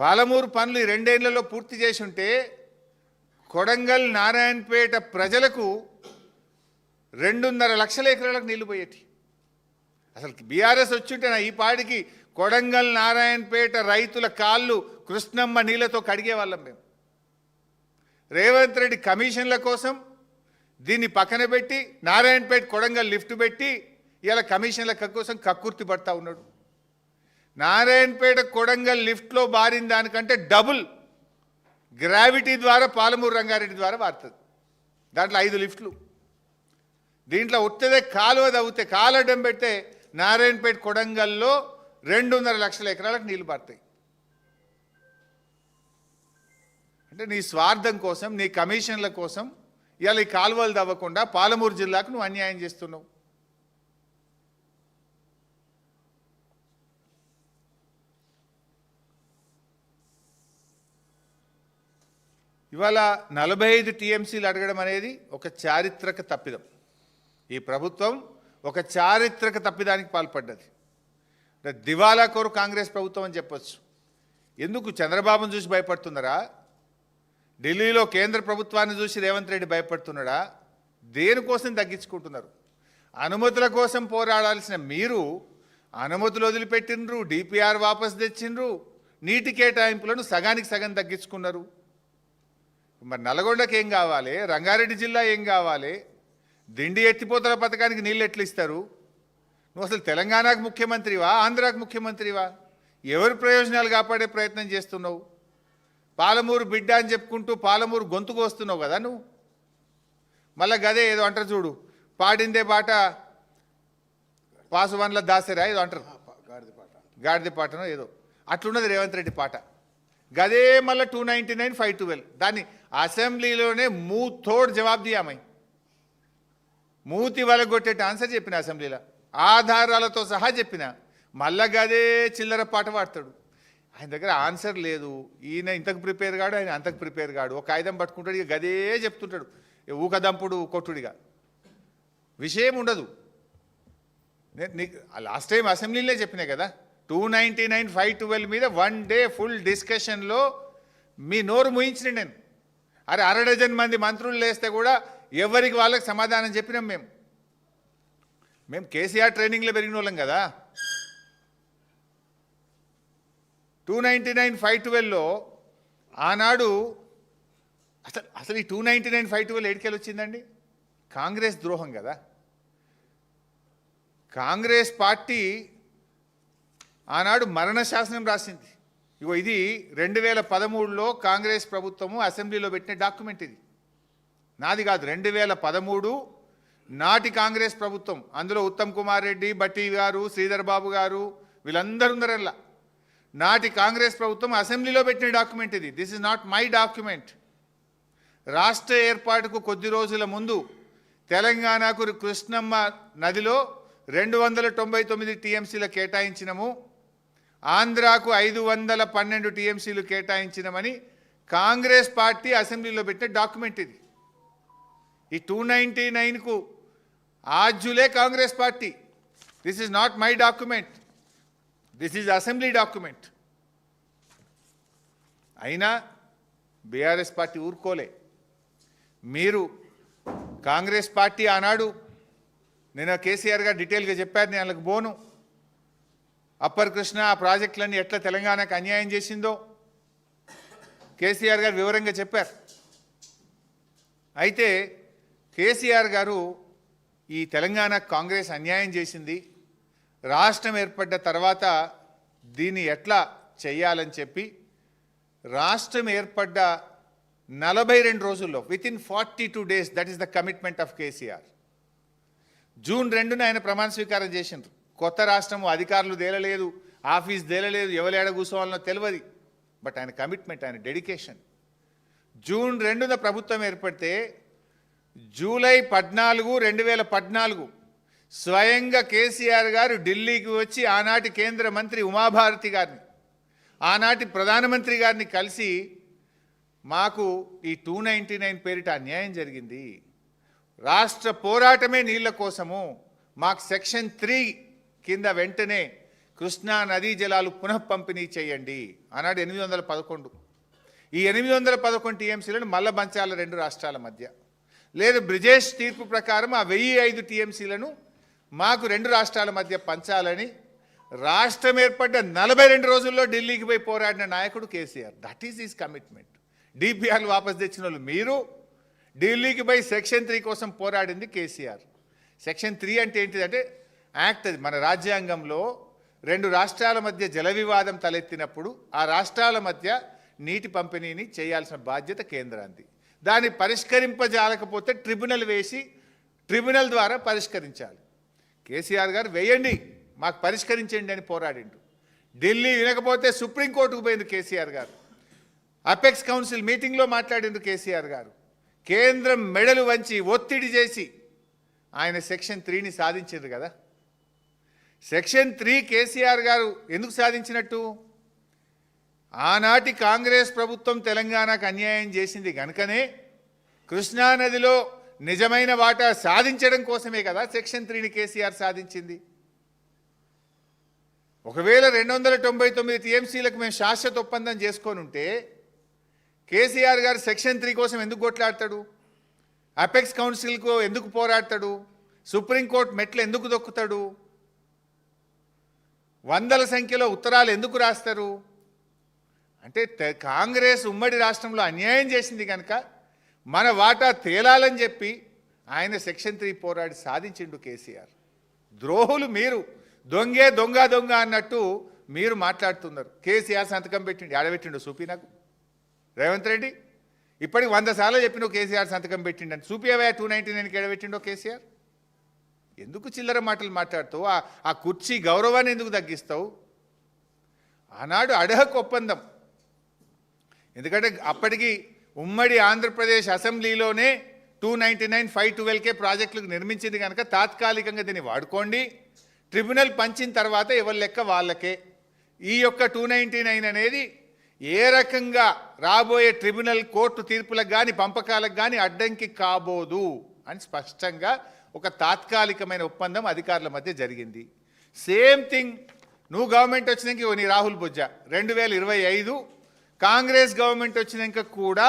పాలమూరు పనులు 2 ఏళ్లలో పూర్తి చేసి ఉంటే కొడంగల్, నారాయణపేట ప్రజలకు 2.5 లక్షల ఎకరాలకు నీళ్లు పోయేటి. అసలు బీఆర్ఎస్ వచ్చుంటే ఈ పాటికి కొడంగల్, నారాయణపేట రైతుల కాళ్ళు కృష్ణమ్మ నీళ్లతో కడిగే వాళ్ళం మేము. రేవంత్ రెడ్డి కమిషన్ల కోసం దీన్ని పక్కన పెట్టి నారాయణపేట, కొడంగల్ లిఫ్ట్ పెట్టి ఇలా కమిషన్ల కోసం కక్కుర్తి పడతా ఉన్నాడు. నారాయణపేట, కొడంగల్ లిఫ్ట్లో బారిన దానికంటే డబుల్ గ్రావిటీ ద్వారా పాలమూరు రంగారెడ్డి ద్వారా బారుతుంది. దాంట్లో 5 లిఫ్ట్లు. దీంట్లో ఉత్తదే కాలువ దవ్వుతే, కాలడ్డం పెడితే నారాయణపేట, కొడంగల్లో 2.5 లక్షల ఎకరాలకు నీళ్లు పడతాయి. అంటే నీ స్వార్థం కోసం, నీ కమిషన్ల కోసం ఇవాళ ఈ కాలువలు దవ్వకుండా పాలమూరు జిల్లాకు నువ్వు అన్యాయం చేస్తున్నావు. ఇవాళ 45 టీఎంసీలు అడగడం అనేది ఒక చారిత్రక తప్పిదం. ఈ ప్రభుత్వం ఒక చారిత్రక తప్పిదానికి పాల్పడ్డది. దివాలా కోరు కాంగ్రెస్ ప్రభుత్వం అని చెప్పొచ్చు. ఎందుకు చంద్రబాబును చూసి భయపడుతున్నారా? ఢిల్లీలో కేంద్ర ప్రభుత్వాన్ని చూసి రేవంత్ రెడ్డి భయపడుతున్నాడా? దేనికోసం తగ్గించుకుంటున్నారు? అనుమతుల కోసం పోరాడాల్సిన మీరు అనుమతులు వదిలిపెట్టినరు, డిపిఆర్ వాపసు తెచ్చిండ్రు, నీటి కేటాయింపులను సగానికి సగం తగ్గించుకున్నారు. మరి నల్గొండకి ఏం కావాలి? రంగారెడ్డి జిల్లా ఏం కావాలి? దిండి ఎత్తిపోతల పథకానికి నీళ్ళు ఎట్లు ఇస్తారు? నువ్వు అసలు తెలంగాణకు ముఖ్యమంత్రివా, ఆంధ్రాకు ముఖ్యమంత్రివా? ఎవరి ప్రయోజనాలు కాపాడే ప్రయత్నం చేస్తున్నావు? పాలమూరు బిడ్డ అని చెప్పుకుంటూ పాలమూరు గొంతుకు వస్తున్నావు కదా నువ్వు. మళ్ళీ గదే ఏదో అంటారు చూడు, పాడిందే పాట పాసువన్ల దాసరా ఏదో అంటారు, గాడిద పాటనో ఏదో అట్లున్నది రేవంత్ రెడ్డి పాట. గదే మళ్ళీ 299, 512 దాన్ని అసెంబ్లీలోనే మూతోడు జవాబు దియామై మూతి వలగొట్టేట ఆన్సర్ చెప్పిన అసెంబ్లీలో ఆధారాలతో సహా చెప్పిన. మళ్ళా గదే చిల్లర పాట పాడతాడు. ఆయన దగ్గర ఆన్సర్ లేదు. ఈయన ఇంతకు ప్రిపేర్ కాడు, ఆయన అంతకు ప్రిపేర్ కాడు. ఒక ఆయుధం పట్టుకుంటాడు, ఇక గదే చెప్తుంటాడు, ఊకదంపుడు కొట్టుడిగా. విషయం ఉండదు. నీకు లాస్ట్ టైం అసెంబ్లీలో చెప్పినా కదా, 299, 512 మీద 1 డే ఫుల్ డిస్కషన్లో మీ నోరు ముయించిన నేను. అరే 1/2 డజన్ మంది మంత్రులు లేస్తే కూడా ఎవరికి వాళ్ళకి సమాధానం చెప్పినాం. మేము కేసీఆర్ ట్రైనింగ్లో పెరిగిన వాళ్ళం కదా. 299, 512లో ఆనాడు అసలు ఈ 299, 512 ఏడికెళ్ళి వచ్చిందండి? కాంగ్రెస్ ద్రోహం కదా. కాంగ్రెస్ పార్టీ ఆనాడు మరణ శాసనం రాసింది. ఇగో ఇది 2013లో కాంగ్రెస్ ప్రభుత్వము అసెంబ్లీలో పెట్టిన డాక్యుమెంట్. ఇది నాది కాదు, 2013 నాటి కాంగ్రెస్ ప్రభుత్వం. అందులో ఉత్తమ్ కుమార్ రెడ్డి, బట్టి గారు, శ్రీధర్ బాబు గారు వీళ్ళందరూ ఉన్నారల్లా. నాటి కాంగ్రెస్ ప్రభుత్వం అసెంబ్లీలో పెట్టిన డాక్యుమెంట్ ఇది. This is not my document. రాష్ట్ర ఏర్పాటుకు కొద్ది రోజుల ముందు తెలంగాణకు కృష్ణమ్మ నదిలో 299 టీఎంసీలు కేటాయించినము, ఆంధ్రాకు 512 టీఎంసీలు కేటాయించినమని కాంగ్రెస్ పార్టీ అసెంబ్లీలో పెట్టిన డాక్యుమెంట్ ఇది. ఈ 299కు ఆజ్యులే Congress party. This is not my document, this is assembly document. అయినా బీఆర్ఎస్ పార్టీ ఊరుకోలే. మీరు కాంగ్రెస్ పార్టీ ఆనాడు నేను కేసీఆర్ గారు డీటెయిల్గా చెప్పారు, నేను వాళ్ళకి పోను. అప్పర్ కృష్ణ ఆ ప్రాజెక్టులన్నీ ఎట్లా తెలంగాణకు అన్యాయం చేసిందో కేసీఆర్ గారు వివరంగా చెప్పారు. అయితే కేసీఆర్ గారు ఈ తెలంగాణ కాంగ్రెస్ అన్యాయం చేసింది, రాష్ట్రం ఏర్పడ్డ తర్వాత దీన్ని ఎట్లా చేయాలని చెప్పి రాష్ట్రం ఏర్పడ్డ 42 రోజుల్లో within 42 days, that is the commitment of KCR. June 2న ఆయన ప్రమాణ స్వీకారం చేసిండ్రు. కొత్త రాష్ట్రము అధికారులు తేలలేదు, ఆఫీస్ తేలలేదు, ఎవరు కూర్చోవాలనో తెలియదు. బట్ ఆయన కమిట్మెంట్, ఆయన డెడికేషన్. జూన్ 2న ప్రభుత్వం ఏర్పడితే జూలై 14, 2014 స్వయంగా కేసీఆర్ గారు ఢిల్లీకి వచ్చి ఆనాటి కేంద్ర మంత్రి ఉమాభారతి గారిని, ఆనాటి ప్రధానమంత్రి గారిని కలిసి మాకు ఈ 299 పేరిట అన్యాయం జరిగింది, రాష్ట్ర పోరాటమే నీళ్ల కోసము, మాకు సెక్షన్ 3 కింద వెంటనే కృష్ణా నదీ జలాలు పునః పంపిణీ చేయండి. ఆనాడు 811. ఈ 811 టీఎంసీలను మళ్ళా పంచాల 2 రాష్ట్రాల మధ్య. లేదు బ్రిజేష్ తీర్పు ప్రకారం ఆ 1005 టీఎంసీలను మాకు 2 రాష్ట్రాల మధ్య పంచాలని రాష్ట్రం ఏర్పడ్డ 42 రోజుల్లో ఢిల్లీకి పోయి పోరాడిన నాయకుడు KCR. That is his commitment. డిపిఆర్లు వాపస్ తెచ్చిన వాళ్ళు మీరు, ఢిల్లీకి పోయి సెక్షన్ 3 కోసం పోరాడింది కేసీఆర్. సెక్షన్ 3 అంటే ఏంటిదంటే యాక్ట్, అది మన రాజ్యాంగంలో 2 రాష్ట్రాల మధ్య జల వివాదం తలెత్తినప్పుడు ఆ రాష్ట్రాల మధ్య నీటి పంపిణీని చేయాల్సిన బాధ్యత కేంద్రానికి. దాన్ని పరిష్కరింపజాలకపోతే ట్రిబ్యునల్ వేసి ట్రిబ్యునల్ ద్వారా పరిష్కరించాలి. కేసీఆర్ గారు వేయండి, మాకు పరిష్కరించండి అని పోరాడిండు. ఢిల్లీ వినకపోతే సుప్రీంకోర్టుకు పోయింది కేసీఆర్ గారు. అపెక్స్ కౌన్సిల్ మీటింగ్లో మాట్లాడిండు కేసీఆర్ గారు. కేంద్రం మెడలు వంచి ఒత్తిడి చేసి ఆయన సెక్షన్ 3ని సాధించారు కదా. సెక్షన్ 3 కేసీఆర్ గారు ఎందుకు సాధించినట్టు? ఆనాటి కాంగ్రెస్ ప్రభుత్వం తెలంగాణకు అన్యాయం చేసింది కనుకనే కృష్ణానదిలో నిజమైన వాటా సాధించడం కోసమే కదా సెక్షన్ 3ని కేసీఆర్ సాధించింది. ఒకవేళ 299 టీఎంసీలకు మేము శాశ్వత ఒప్పందం చేసుకొని ఉంటే కేసీఆర్ గారు సెక్షన్ 3 కోసం ఎందుకు కొట్లాడతాడు? అపెక్స్ కౌన్సిల్కు ఎందుకు పోరాడతాడు? సుప్రీంకోర్టు మెట్లు ఎందుకు దొక్కుతాడు? వందల సంఖ్యలో ఉత్తరాలు ఎందుకు రాస్తారు? అంటే కాంగ్రెస్ ఉమ్మడి రాష్ట్రంలో అన్యాయం చేసింది కనుక మన వాటా తేలాలని చెప్పి ఆయన సెక్షన్ 3 పోరాడి సాధించిండు కేసీఆర్. ద్రోహులు మీరు, దొంగే దొంగ దొంగ అన్నట్టు మీరు మాట్లాడుతున్నారు. కేసీఆర్ సంతకం పెట్టిండు, ఆడబెట్టిండు చూపి నాకు. రేవంత్ రెడ్డి ఇప్పటికి 100 సార్లు చెప్పిన కేసీఆర్ సంతకం పెట్టిండని. చూపివే 299కి ఎడబెట్టిండో కేసీఆర్. ఎందుకు చిల్లర మాటలు మాట్లాడుతావు? ఆ కుర్చీ గౌరవాన్ని ఎందుకు తగ్గిస్తావు? ఆనాడు అడహక్ ఒప్పందం, ఎందుకంటే అప్పటికి ఉమ్మడి ఆంధ్రప్రదేశ్ అసెంబ్లీలోనే 299, 512K ప్రాజెక్టులకు నిర్మించింది కనుక తాత్కాలికంగా దీన్ని వాడుకోండి, ట్రిబ్యునల్ పంచిన తర్వాత ఎవరి లెక్క వాళ్ళకే. ఈ యొక్క 299 అనేది ఏ రకంగా రాబోయే ట్రిబ్యునల్ కోర్టు తీర్పులకు కానీ పంపకాలకు కానీ అడ్డంకి కాబోదు అని స్పష్టంగా ఒక తాత్కాలికమైన ఒప్పందం అధికారుల మధ్య జరిగింది. సేమ్ థింగ్ నువ్వు గవర్నమెంట్ వచ్చినాక నీ రాహుల్ బొజ్జా 2025 కాంగ్రెస్ గవర్నమెంట్ వచ్చినాక కూడా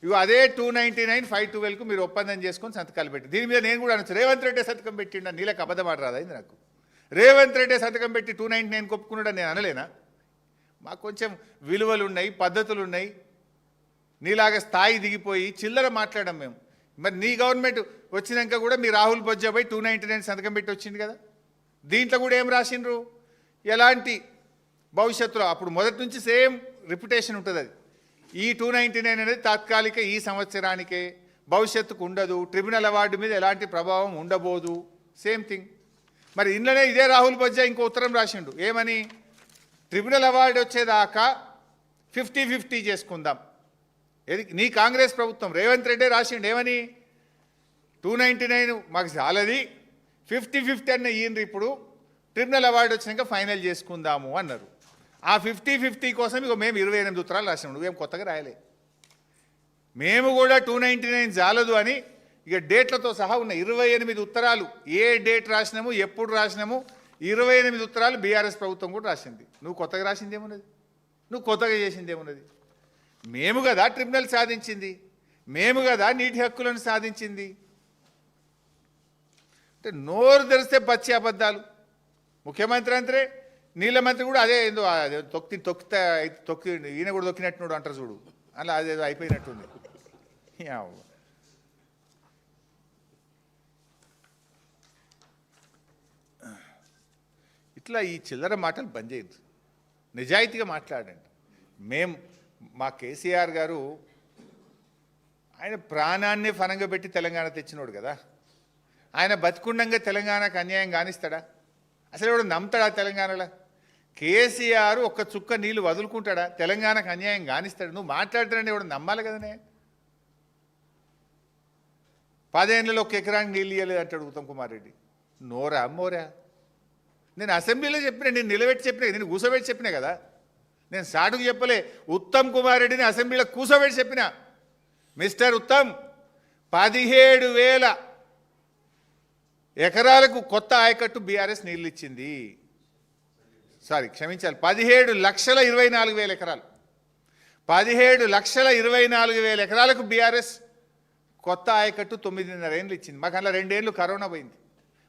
ఇవి అదే 299, 512కు మీరు ఒప్పందం చేసుకొని సంతకాలు పెట్టి, దీని మీద నేను కూడా అనొచ్చు రేవంత్ రెడ్డి సంతకం పెట్టిండ, నీళ్ళకి అబద్ధం ఆడరాదైంది నాకు. రేవంత్ రెడ్డి సంతకం పెట్టి 299 ఒప్పుకున్నాడని నేను అనలేనా? మాకు కొంచెం విలువలు ఉన్నాయి, పద్ధతులు ఉన్నాయి. నీలాగా స్థాయి దిగిపోయి చిల్లర మాట్లాడడం మేము. మరి నీ గవర్నమెంట్ వచ్చినాక కూడా మీ రాహుల్ బొజ్జాపై 299 సంతకం పెట్టి వచ్చింది కదా. దీంట్లో కూడా ఏం రాసిండ్రు? ఎలాంటి భవిష్యత్తులో అప్పుడు మొదటి నుంచి సేమ్ రిప్యుటేషన్ ఉంటుంది. అది ఈ 299 అనేది తాత్కాలిక, ఈ సంవత్సరానికే, భవిష్యత్తుకు ఉండదు, ట్రిబ్యునల్ అవార్డు మీద ఎలాంటి ప్రభావం ఉండబోదు. Same thing. మరి ఇంట్లోనే ఇదే రాహుల్ బొజ్జా ఇంకో ఉత్తరం రాసిండు, ఏమని? ట్రిబ్యునల్ అవార్డు వచ్చేదాకా 50-50 చేసుకుందాం. ఏది నీ కాంగ్రెస్ ప్రభుత్వం రేవంత్ రెడ్డి రాసిండు ఏమని? 299 మాకు చాలది, 50-50 అన్న ఈయనరు, ఇప్పుడు ట్రిబ్యునల్ అవార్డు వచ్చినాక ఫైనల్ చేసుకుందాము అన్నారు. ఆ 50-50 కోసం ఇక మేము 28 ఉత్తరాలు రాసినాం. నువ్వేం కొత్తగా రాయలే. మేము కూడా 299 చాలదు అని ఇక డేట్లతో సహా ఉన్న 28 ఉత్తరాలు, ఏ డేట్ రాసినాము, ఎప్పుడు రాసినాము, 28 ఉత్తరాలు బీఆర్ఎస్ ప్రభుత్వం కూడా రాసింది. నువ్వు కొత్తగా రాసింది ఏమున్నది? నువ్వు కొత్తగా చేసింది ఏమున్నది? మేము కదా ట్రిబ్యునల్ సాధించింది, మేము కదా నీటి హక్కులను సాధించింది. అంటే నోరు తెరిస్తే పచ్చి అబద్ధాలు. ముఖ్యమంత్రి అంతే, నీళ్ళ మంత్రి కూడా అదే ఏందో తొక్కి ఈయన కూడా తొక్కినట్టున్నాడు అంటారు చూడు, అలా అదేదో అయిపోయినట్టుంది. ఇట్లా ఈ చిల్లర మాటలు బంద్ చేయదు, నిజాయితీగా మాట్లాడండి. మా కేసీఆర్ గారు ఆయన ప్రాణాన్ని ఫనంగా పెట్టి తెలంగాణ తెచ్చినోడు కదా. ఆయన బతికుండంగా తెలంగాణకు అన్యాయం కానిస్తాడా? అసలు ఎవడు నమ్ముతాడా తెలంగాణలో? కేసీఆర్ ఒక్క చుక్క నీళ్ళు వదులుకుంటాడా? తెలంగాణకు అన్యాయం కానిస్తాడు? నువ్వు మాట్లాడుతాడని ఎవడు నమ్మాలి కదనే. 10 ఏళ్ళలో 1 ఎకరానికి నీళ్ళు ఇవ్వలేదు అంటాడు ఉత్తమ్ కుమార్ రెడ్డి. నోరా మోరా? నేను అసెంబ్లీలో చెప్పిన, నేను నిలబెట్టి చెప్పిన, నేను కూసోబెట్టి చెప్పినా కదా. నేను సాటుకు చెప్పలే, ఉత్తమ్ కుమార్ రెడ్డిని అసెంబ్లీలో కూసోబెట్టి చెప్పిన, మిస్టర్ ఉత్తమ్ 17,000 ఎకరాలకు కొత్త ఆయకట్టు బీఆర్ఎస్ నీళ్ళు ఇచ్చింది. సారీ క్షమించాలి, 17,24,000 ఎకరాలు. 17,24,000 ఎకరాలకు బీఆర్ఎస్ కొత్త ఆయకట్టు 9.5 ఏళ్ళు ఇచ్చింది. మాకు అలా 2 ఏళ్ళు కరోనా పోయింది.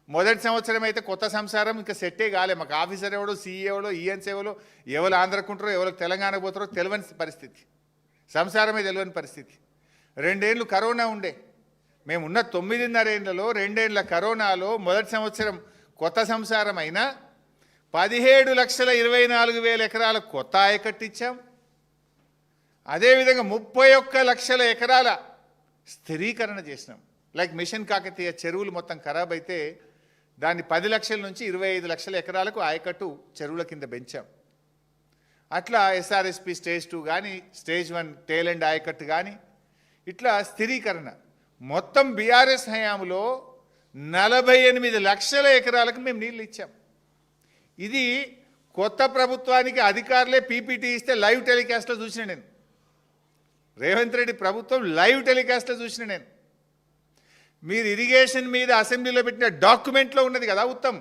మొదటి సంవత్సరం అయితే కొత్త సంసారం ఇంకా సెట్టే కాలే. మాకు ఆఫీసర్ ఎవడో, సీఈ ఎవడో, ఈఎన్స్ ఎవరో, ఎవరు ఆంధ్రకుంటారో, ఎవరికి తెలంగాణకు పోతారో తెలియని పరిస్థితి, సంసారమే తెలియని పరిస్థితి. 2 ఏళ్ళు కరోనా ఉండే. మేము ఉన్న 9.5 ఏళ్లలో 2 ఏళ్ల కరోనాలో మొదటి సంవత్సరం కొత్త సంసారం అయినా 17,24,000 ఎకరాల కొత్త ఆయకట్టు ఇచ్చాం. అదేవిధంగా 31 లక్షల ఎకరాల స్థిరీకరణ చేసినాం. లైక్ మిషన్ కాకతీయ చెరువులు మొత్తం ఖరాబ్ అయితే దాన్ని 10 లక్షల నుంచి 25 లక్షల ఎకరాలకు ఆయకట్టు చెరువుల కింద పెంచాం. అట్లా ఎస్ఆర్ఎస్పి స్టేజ్ 2 కానీ, స్టేజ్ 1 టేల్ అండ్ ఆయకట్టు కానీ, ఇట్లా స్థిరీకరణ మొత్తం బీఆర్ఎస్ హయాంలో 48 లక్షల ఎకరాలకు మేము నీళ్ళు ఇచ్చాం. ఇది కొత్త ప్రభుత్వానికి అధికారులే పీపీటీ ఇస్తే లైవ్ టెలికాస్ట్లో చూసిన నేను. రేవంత్ రెడ్డి ప్రభుత్వం లైవ్ టెలికాస్ట్లో చూసిన నేను. మీరు ఇరిగేషన్ మీద అసెంబ్లీలో పెట్టిన డాక్యుమెంట్లో ఉన్నది కదా ఉత్తమ్,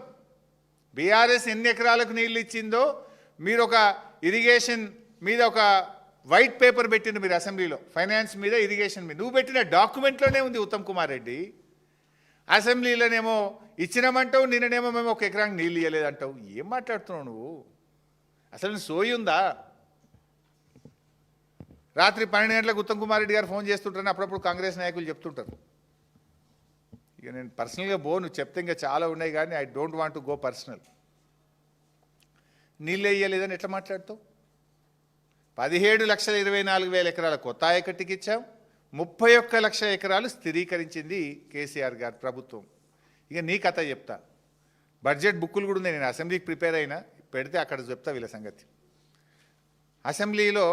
బీఆర్ఎస్ ఎన్ని ఎకరాలకు నీళ్ళు ఇచ్చిందో మీరు ఒక ఇరిగేషన్ మీద ఒక వైట్ పేపర్ పెట్టిండు మీరు అసెంబ్లీలో, ఫైనాన్స్ మీద, ఇరిగేషన్ మీద. నువ్వు పెట్టిన డాక్యుమెంట్లోనే ఉంది ఉత్తమ్ కుమార్ రెడ్డి. అసెంబ్లీలోనేమో ఇచ్చినామంటావు, నిన్ననేమో మేము 1 ఎకరానికి నీళ్ళు ఇవ్వలేదంటావు. ఏం మాట్లాడుతున్నావు నువ్వు? అసలు సోయి ఉందా? రాత్రి 12 గంటలకు ఉత్తమ్ కుమార్ రెడ్డి గారు ఫోన్ చేస్తుంటారని అప్పుడప్పుడు కాంగ్రెస్ నాయకులు చెప్తుంటారు. ఇక నేను పర్సనల్గా నువ్వు చెప్తే ఇంకా చాలా ఉన్నాయి కానీ I don't want to go personal. నీళ్ళే ఇయ్యలేదని ఎట్లా మాట్లాడుతావు? 17,24,000 ఎకరాల కొత్త ఆయకట్టుకి ఇచ్చాం. 31 లక్షల ఎకరాలు స్థిరీకరించింది కేసీఆర్ గారి ప్రభుత్వం. ఇక నీ కథ చెప్తా. బడ్జెట్ బుక్కులు కూడా ఉన్నాయి, నేను అసెంబ్లీకి ప్రిపేర్ అయినా, పెడితే అక్కడ చెప్తా వీళ్ళ సంగతి. అసెంబ్లీలో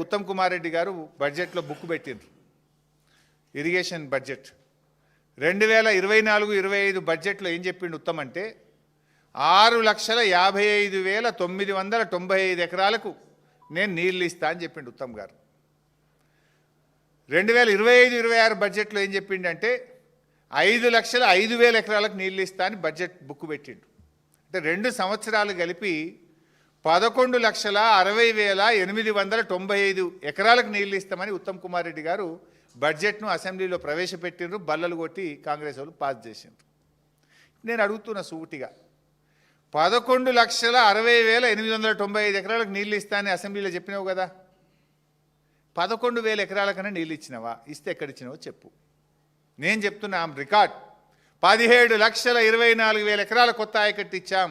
ఉత్తమ్ కుమార్ రెడ్డి గారు బడ్జెట్లో బుక్ పెట్టిండ్రు, ఇరిగేషన్ బడ్జెట్. 2024-25 బడ్జెట్లో ఏం చెప్పిండు ఉత్తమ్ అంటే 6,55,995 ఎకరాలకు నేను నీళ్ళు ఇస్తా అని చెప్పిండు ఉత్తమ్ గారు. 2025-26 బడ్జెట్లో ఏం చెప్పిండంటే 5,05,000 ఎకరాలకు నీళ్ళు ఇస్తా అని బడ్జెట్ బుక్ పెట్టిండు. అంటే 2 సంవత్సరాలు కలిపి 11,60,895 ఎకరాలకు నీళ్ళు ఇస్తామని ఉత్తమ్ కుమార్ రెడ్డి గారు బడ్జెట్ను అసెంబ్లీలో ప్రవేశపెట్టిండ్రు. బల్లలు కొట్టి కాంగ్రెస్ వాళ్ళు పాస్ చేసిండ్రు. నేను అడుగుతున్న సూటిగా, 11,60,895 ఎకరాలకు నీళ్ళు ఇస్తానని అసెంబ్లీలో చెప్పినావు కదా, 11,000 ఎకరాలకన్నా నీళ్ళు ఇచ్చినావా? ఇస్తే ఎక్కడిచ్చినావో చెప్పు. నేను చెప్తున్నా రికార్డ్, 17,24,000 ఎకరాల కొత్త ఆయకట్టు ఇచ్చాం,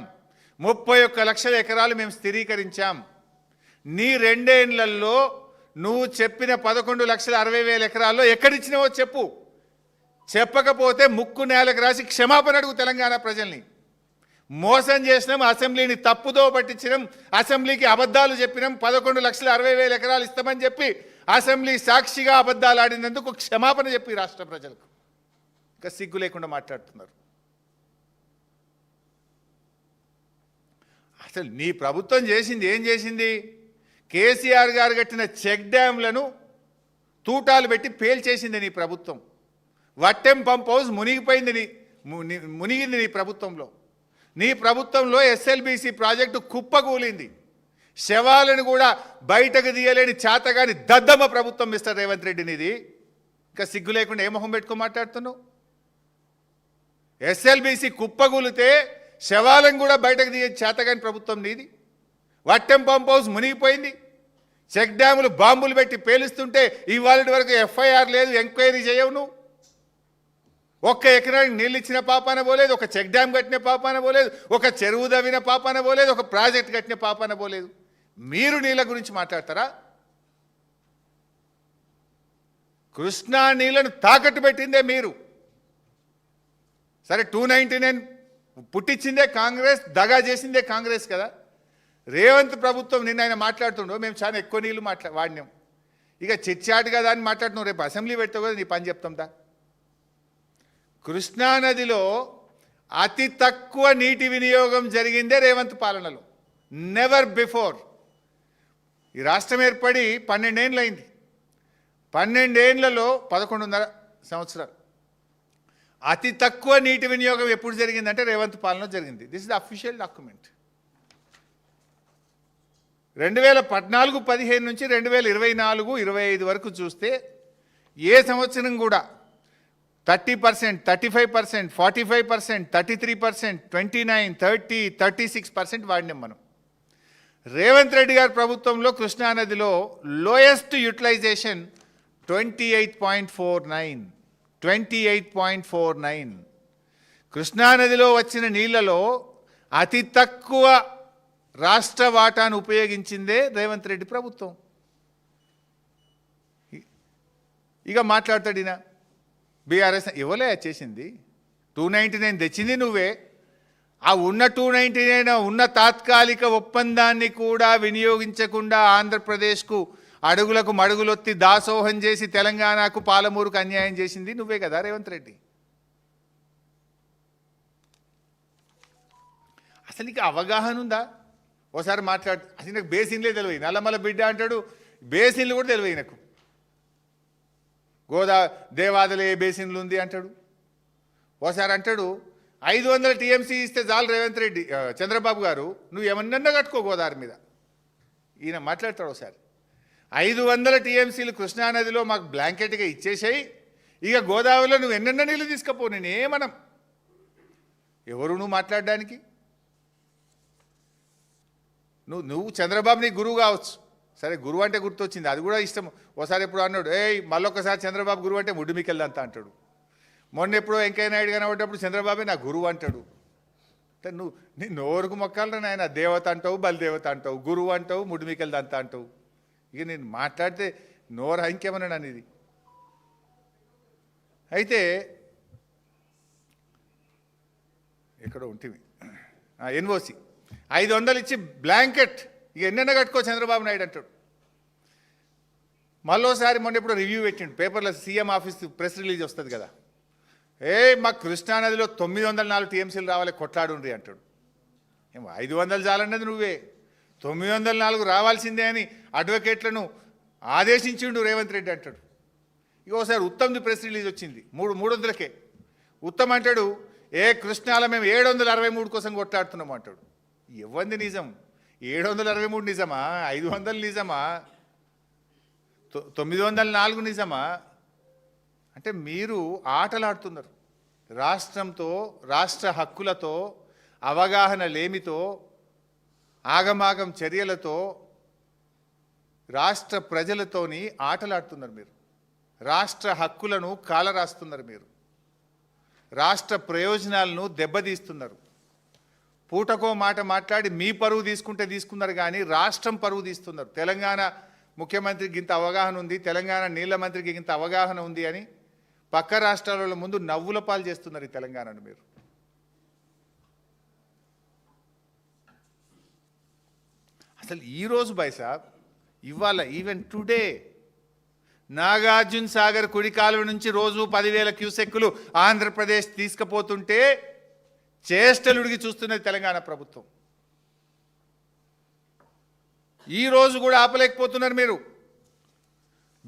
31 లక్షల ఎకరాలు మేము స్థిరీకరించాం. నీ 2 ఏళ్లలో నువ్వు చెప్పిన 11,60,000 ఎకరాల్లో ఎక్కడిచ్చినావో చెప్పు. చెప్పకపోతే ముక్కు నేలకు రాసి క్షమాపణ అడుగు తెలంగాణ ప్రజల్ని. మోసం చేసినాం, అసెంబ్లీని తప్పుదో పట్టించినాం, అసెంబ్లీకి అబద్ధాలు చెప్పినాం, 11,60,000 ఎకరాలు ఇస్తామని చెప్పి అసెంబ్లీ సాక్షిగా అబద్ధాలు ఆడినందుకు క్షమాపణ చెప్పి రాష్ట్ర ప్రజలకు. ఇంకా సిగ్గు లేకుండా మాట్లాడుతున్నారు. అసలు నీ ప్రభుత్వం చేసింది ఏం చేసింది? కేసీఆర్ గారు కట్టిన చెక్ డ్యాంలను తూటాలు పెట్టి పేల్చేసింది నీ ప్రభుత్వం. వట్టెం పంప్ హౌస్ మునిగిపోయింది, మునిగింది నీ ప్రభుత్వంలో. నీ ప్రభుత్వంలో ఎస్ఎల్బీసీ ప్రాజెక్టు కుప్పకూలింది. శవాలను కూడా బయటకు తీయలేని చేతగాని దద్దమ్మ ప్రభుత్వం మిస్టర్ రేవంత్ రెడ్డినిది. ఇంకా సిగ్గు లేకుండా ఏ మొహం పెట్టుకో మాట్లాడుతున్నావు? ఎస్ఎల్బీసీ కుప్పగూలితే శవాలను కూడా బయటకు తీయ చేతగాని ప్రభుత్వం నీది. వట్టెం పంప్ హౌస్ మునిగిపోయింది. చెక్ డ్యాములు బాంబులు పెట్టి పేలుస్తుంటే ఇవాళ వరకు ఎఫ్ఐఆర్ లేదు, ఎంక్వైరీ చేయవు నువ్వు. ఒక్క ఎకరానికి నీళ్ళు ఇచ్చిన పాపాన పోలేదు, ఒక చెక్ డ్యామ్ కట్టిన పాపాన పోలేదు, ఒక చెరువు దవ్విన పాపాన పోలేదు, ఒక ప్రాజెక్ట్ కట్టిన పాపాన పోలేదు. మీరు నీళ్ళ గురించి మాట్లాడతారా? కృష్ణా నీళ్లను తాకట్టు పెట్టిందే మీరు. సరే 299 పుట్టించిందే కాంగ్రెస్, దగా చేసిందే కాంగ్రెస్ కదా. రేవంత్ ప్రభుత్వం నిన్న ఆయన మాట్లాడుతుండో మేము చాలా ఎక్కువ నీళ్ళు వాడినాం. ఇక చిచ్చాటు కదా అని మాట్లాడుతున్నాం. రేపు అసెంబ్లీ పెడతావు కదా, నీ పని చెప్తాందా? కృష్ణానదిలో అతి తక్కువ నీటి వినియోగం జరిగిందే రేవంత్ పాలనలో. Never before. ఈ రాష్ట్రం ఏర్పడి 12 ఏళ్ళు అయింది. 12 ఏళ్లలో 11.5 సంవత్సరాలు అతి తక్కువ నీటి వినియోగం ఎప్పుడు జరిగిందంటే రేవంత్ పాలన జరిగింది. This is the official document. 2014-15 నుంచి 2024-25 వరకు చూస్తే ఏ సంవత్సరం కూడా 30%, 35%, 45%, 33%, 29%, 30%, 36% వాడినాం మనం. రేవంత్ రెడ్డి గారి ప్రభుత్వంలో కృష్ణానదిలో లోయెస్ట్ యూటిలైజేషన్ 28.49. 28.49. కృష్ణానదిలో వచ్చిన నీళ్లలో అతి తక్కువ రాష్ట్ర వాటాను ఉపయోగించిందే రేవంత్ రెడ్డి ప్రభుత్వం. ఇక మాట్లాడతాడు ఈయన బీఆర్ఎస్ ఇవ్వలే చేసింది. 299 తెచ్చింది నువ్వే. ఆ ఉన్న 299 ఉన్న తాత్కాలిక ఒప్పందాన్ని కూడా వినియోగించకుండా ఆంధ్రప్రదేశ్కు అడుగులకు మడుగులొత్తి దాసోహం చేసి తెలంగాణకు పాలమూరుకు అన్యాయం చేసింది నువ్వే కదా రేవంత్ రెడ్డి. అసలు నీకు అవగాహన ఉందా? ఓసారి మాట్లాడు. అసలు నాకు బేసిన్లే తెలివయి. నల్లమల బిడ్డ అంటాడు, బేసిన్లు కూడా తెలివయి నాకు. దేవాదలే బేసిన్లు ఉంది అంటాడు. ఓసారి అంటాడు 500 టీఎంసీ ఇస్తే చాలు రేవంత్ రెడ్డి చంద్రబాబు గారు, నువ్వు ఏమన్నా కట్టుకో గోదావరి మీద. ఈయన మాట్లాడతాడు ఒకసారి 500 టీఎంసీలు కృష్ణానదిలో మాకు బ్లాంకెట్గా ఇచ్చేసాయి, ఇక గోదావరిలో నువ్వు ఎన్నెన్న నీళ్ళు తీసుకపో, నేనేమనం. ఎవరు నువ్వు మాట్లాడడానికి? నువ్వు చంద్రబాబు నీ గురువు కావచ్చు. సరే గురువు అంటే గుర్తొచ్చింది, అది కూడా ఇష్టం. ఓసారి ఎప్పుడు అన్నాడు, మళ్ళొక్కసారి చంద్రబాబు గురువు అంటే ముడ్డుమికెళ్దంతా అంటాడు. మొన్న ఎప్పుడో వెంకయ్య నాయుడు కనబడ్డప్పుడు చంద్రబాబే నా గురువు అంటాడు. అంటే నువ్వు నీ నోరుకు మొక్కాలరా నాయన. దేవత అంటావు, బలిదేవత అంటావు, గురువు అంటావు, ముడ్డుమికెళ్దంతా అంటావు. ఇక నేను మాట్లాడితే నోరు ఇంకేమన్నా అనేది. అయితే ఎక్కడో ఉంటుంది ఎన్ఓసి 500 ఇచ్చి బ్లాంకెట్ ఇక ఎన్నెన్న కట్టుకో చంద్రబాబు నాయుడు అంటాడు. మళ్ళోసారి మొన్న ఎప్పుడు రివ్యూ పెట్టిండు పేపర్లో, సీఎం ఆఫీస్ ప్రెస్ రిలీజ్ వస్తుంది కదా. మాకు కృష్ణానదిలో 904 టీఎంసీలు రావాలి కొట్లాడుండ్రి అంటాడు. 500 చాలన్నది నువ్వే, 904 రావాల్సిందే అని అడ్వకేట్లను ఆదేశించిండు రేవంత్ రెడ్డి అంటాడు. ఇక ఒకసారి ఉత్తమ్ది ప్రెస్ రిలీజ్ వచ్చింది 300కే. ఉత్తమ్ అంటాడు కృష్ణాలో మేము 763 కోసం కొట్లాడుతున్నాం అంటాడు. ఇవ్వంది నిజం? 763 నిజమా? 500 నిజమా? 904 నిజమా? అంటే మీరు ఆటలాడుతున్నారు రాష్ట్రంతో, రాష్ట్ర హక్కులతో, అవగాహన లేమితో, ఆగమాగం చర్యలతో, రాష్ట్ర ప్రజలతోని ఆటలాడుతున్నారు మీరు. రాష్ట్ర హక్కులను కాలరాస్తున్నారు మీరు. రాష్ట్ర ప్రయోజనాలను దెబ్బతీస్తున్నారు. పూటకో మాట మాట్లాడి మీ పరువు తీసుకున్నారు కానీ రాష్ట్రం పరువు తీస్తున్నారు. తెలంగాణ ముఖ్యమంత్రికి ఇంత అవగాహన ఉంది, తెలంగాణ నీళ్ల మంత్రికి ఇంత అవగాహన ఉంది అని పక్క రాష్ట్రాల ముందు నవ్వుల పాలు చేస్తున్నారు ఈ తెలంగాణను మీరు. అసలు ఈరోజు బైసాబ్ ఇవాళ ఈవెన్ టుడే నాగార్జున సాగర్ కుడి కాలువ నుంచి రోజు 10,000 క్యూసెక్కులు ఆంధ్రప్రదేశ్ తీసుకుపోతుంటే చేష్టలుడికి చూస్తున్నది తెలంగాణ ప్రభుత్వం. ఈరోజు కూడా ఆపలేకపోతున్నారు మీరు.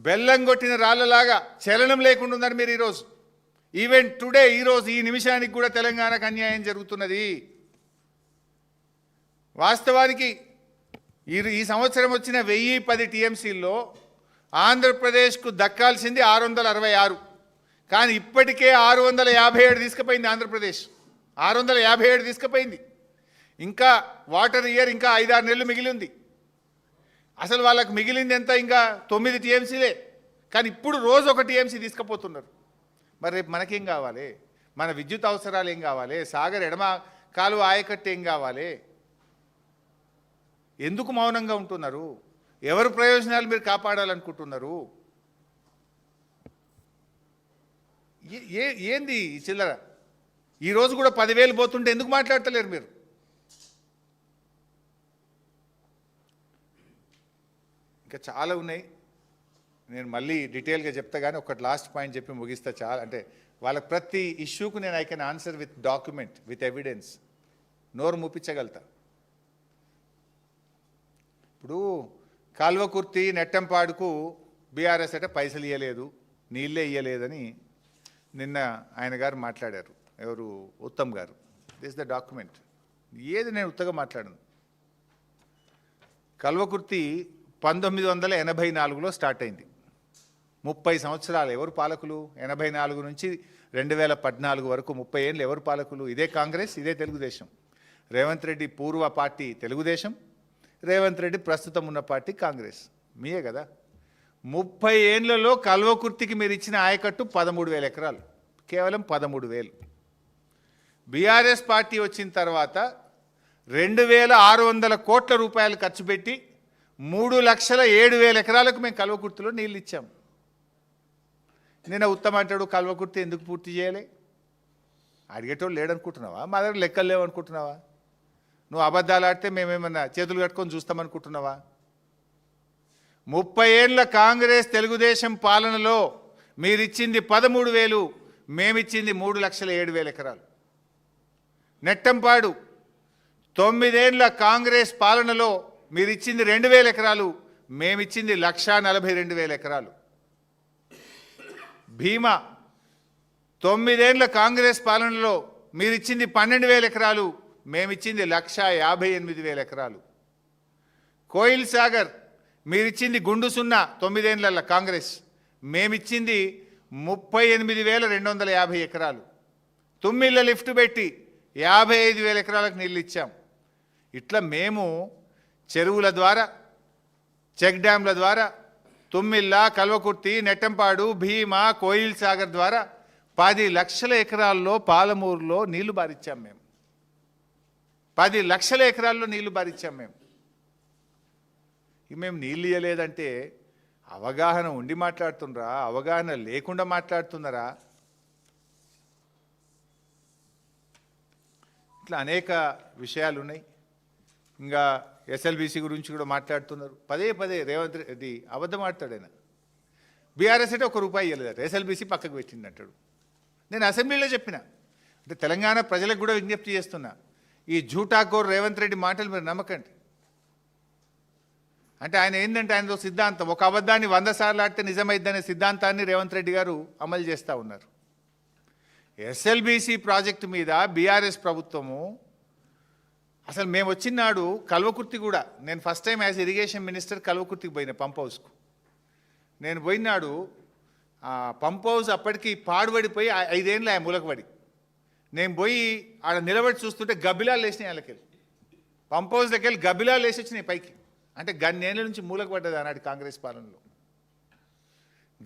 బెల్లం కొట్టిన రాళ్ళలాగా చలనం లేకుండా ఉన్నారు మీరు ఈరోజు. ఈవెన్ టుడే ఈరోజు ఈ నిమిషానికి కూడా తెలంగాణకు అన్యాయం జరుగుతున్నది. వాస్తవానికి ఈ సంవత్సరం వచ్చిన 1010 టీఎంసీల్లో ఆంధ్రప్రదేశ్కు దక్కాల్సింది 666, కానీ ఇప్పటికే 657 తీసుకుపోయింది ఆంధ్రప్రదేశ్. 657 తీసుకుపోయింది. ఇంకా వాటర్ ఇయర్ ఇంకా 5-6 నెలలు మిగిలి ఉంది. అసలు వాళ్ళకు మిగిలింది ఎంత? ఇంకా 9 టీఎంసీలే. కానీ ఇప్పుడు రోజు ఒక టీఎంసీ తీసుకుపోతున్నారు. మరి రేపు మనకేం కావాలి? మన విద్యుత్ అవసరాలు ఏం కావాలి? సాగర్ ఎడమ కాలువ ఆయకట్టు ఏం కావాలి? ఎందుకు మౌనంగా ఉంటున్నారు? ఎవరి ప్రయోజనాలు మీరు కాపాడాలనుకుంటున్నారు? ఏంది ఈ చిల్లర? ఈరోజు కూడా 10,000 పోతుంటే ఎందుకు మాట్లాడతలేరు మీరు? ఇంకా చాలా ఉన్నాయి, నేను మళ్ళీ డీటెయిల్గా చెప్తా. కానీ ఒకటి లాస్ట్ పాయింట్ చెప్పి ముగిస్తా. చాలా అంటే వాళ్ళకి ప్రతి ఇష్యూకు నేను I can answer with document, with evidence. నోరు మూపించగలుగుతా. ఇప్పుడు కాల్వకుర్తి నెట్టంపాడుకు బీఆర్ఎస్ అంటే పైసలు ఇవ్వలేదు, నీళ్ళే ఇవ్వలేదని నిన్న ఆయన గారు మాట్లాడారు. ఎవరు? ఉత్తమ్ గారు. This the document. ఏది నేను ఉత్తగా మాట్లాడను. కల్వకుర్తి 1984లో స్టార్ట్ అయింది. 30 సంవత్సరాలు ఎవరు పాలకులు? 84 నుంచి 2014 వరకు 30 ఏళ్ళు ఎవరు పాలకులు? ఇదే కాంగ్రెస్, ఇదే తెలుగుదేశం. రేవంత్ రెడ్డి పూర్వ పార్టీ తెలుగుదేశం, రేవంత్ రెడ్డి ప్రస్తుతం ఉన్న పార్టీ కాంగ్రెస్. మీయే కదా. 30 ఏళ్లలో కల్వకుర్తికి మీరు ఇచ్చిన ఆయకట్టు 13,000 ఎకరాలు, కేవలం 13,000. బీఆర్ఎస్ పార్టీ వచ్చిన తర్వాత 2,600 కోట్ల రూపాయలు ఖర్చు పెట్టి 3,07,000 ఎకరాలకు మేము కల్వకుర్తిలో నీళ్ళు ఇచ్చాం. నేను ఉత్తమ అంటాడు కల్వకుర్తి ఎందుకు పూర్తి చేయాలి? అడిగేటోళ్ళు లేడనుకుంటున్నావా? మా దగ్గర లెక్కలు లేవనుకుంటున్నావా? నువ్వు అబద్ధాలు ఆడితే మేమేమన్నా చేతులు కట్టుకొని చూస్తామనుకుంటున్నావా? 30 ఏళ్ళ కాంగ్రెస్ తెలుగుదేశం పాలనలో మీరిచ్చింది 13,000, మేమిచ్చింది 3,07,000 ఎకరాలు. నెట్టంపాడు 9 ఏళ్ళ కాంగ్రెస్ పాలనలో మీరిచ్చింది 2,000 ఎకరాలు, మేమిచ్చింది 1,42,000 ఎకరాలు. భీమా 9 ఏళ్ళ కాంగ్రెస్ పాలనలో మీరిచ్చింది 12,000 ఎకరాలు, మేమిచ్చింది 1,58,000 ఎకరాలు. కోయిల్ సాగర్ మీరిచ్చింది గుండు సున్నా 9 ఏళ్ళ కాంగ్రెస్, మేమిచ్చింది 38,250 ఎకరాలు. తుమ్మిళ్ళ లిఫ్ట్ పెట్టి 55,000 ఎకరాలకు నీళ్ళు ఇచ్చాం. ఇట్లా మేము చెరువుల ద్వారా, చెక్ డ్యాంల ద్వారా, తుమ్మిళ్ళ, కల్వకుర్తి, నెట్టంపాడు, భీమా, కోయిల్ సాగర్ ద్వారా 10 లక్షల ఎకరాల్లో పాలమూరులో నీళ్లు బారిచ్చాం మేము. 10 లక్షల ఎకరాల్లో నీళ్లు బారిచ్చాం మేము. మేము నీళ్ళు ఇవ్వలేదంటే అవగాహన ఉండి మాట్లాడుతున్నారా? అవగాహన లేకుండా మాట్లాడుతున్నారా? ఇట్లా అనేక విషయాలు ఉన్నాయి. ఇంకా ఎస్ఎల్బీసీ గురించి కూడా మాట్లాడుతున్నారు. పదే రేవంత్ రెడ్డి అబద్ధం ఆడతాడు. ఆయన బీఆర్ఎస్ అంటే ₹1 ఇవ్వలేదట, ఎస్ఎల్బీసీ పక్కకు పెట్టింది అంటాడు. నేను అసెంబ్లీలో చెప్పిన, అంటే తెలంగాణ ప్రజలకు కూడా విజ్ఞప్తి చేస్తున్నా, ఈ జూటాకోర్ రేవంత్ రెడ్డి మాటలు మీరు నమ్మకండి. అంటే ఆయన ఏంటంటే ఆయనతో సిద్ధాంతం, ఒక అబద్ధాన్ని 100 సార్లు ఆడితే నిజమైద్దనే సిద్ధాంతాన్ని రేవంత్ రెడ్డి గారు అమలు చేస్తూ ఉన్నారు. ఎస్ఎల్బీసీ ప్రాజెక్టు మీద బీఆర్ఎస్ ప్రభుత్వము అసలు మేము వచ్చినాడు కల్వకుర్తి కూడా, నేను first time as irrigation minister కల్వకుర్తికి పోయిన పంప్ హౌస్కు. నేను పోయినాడు పంప్ హౌస్ అప్పటికి పాడుబడిపోయి 5 ఏళ్ళు ఆ మూలకబడి. నేను పోయి ఆడ నిలబడి చూస్తుంటే గబ్బిలాలు లేచినాయి. వాళ్ళకెళ్ళి పంప్ హౌస్ దగ్గర వెళ్ళి గబ్బిలాలు లేచి వచ్చినాయి పైకి. అంటే గన్నేళ్ళ నుంచి మూలకపడ్డది ఆనాటి కాంగ్రెస్ పాలనలో.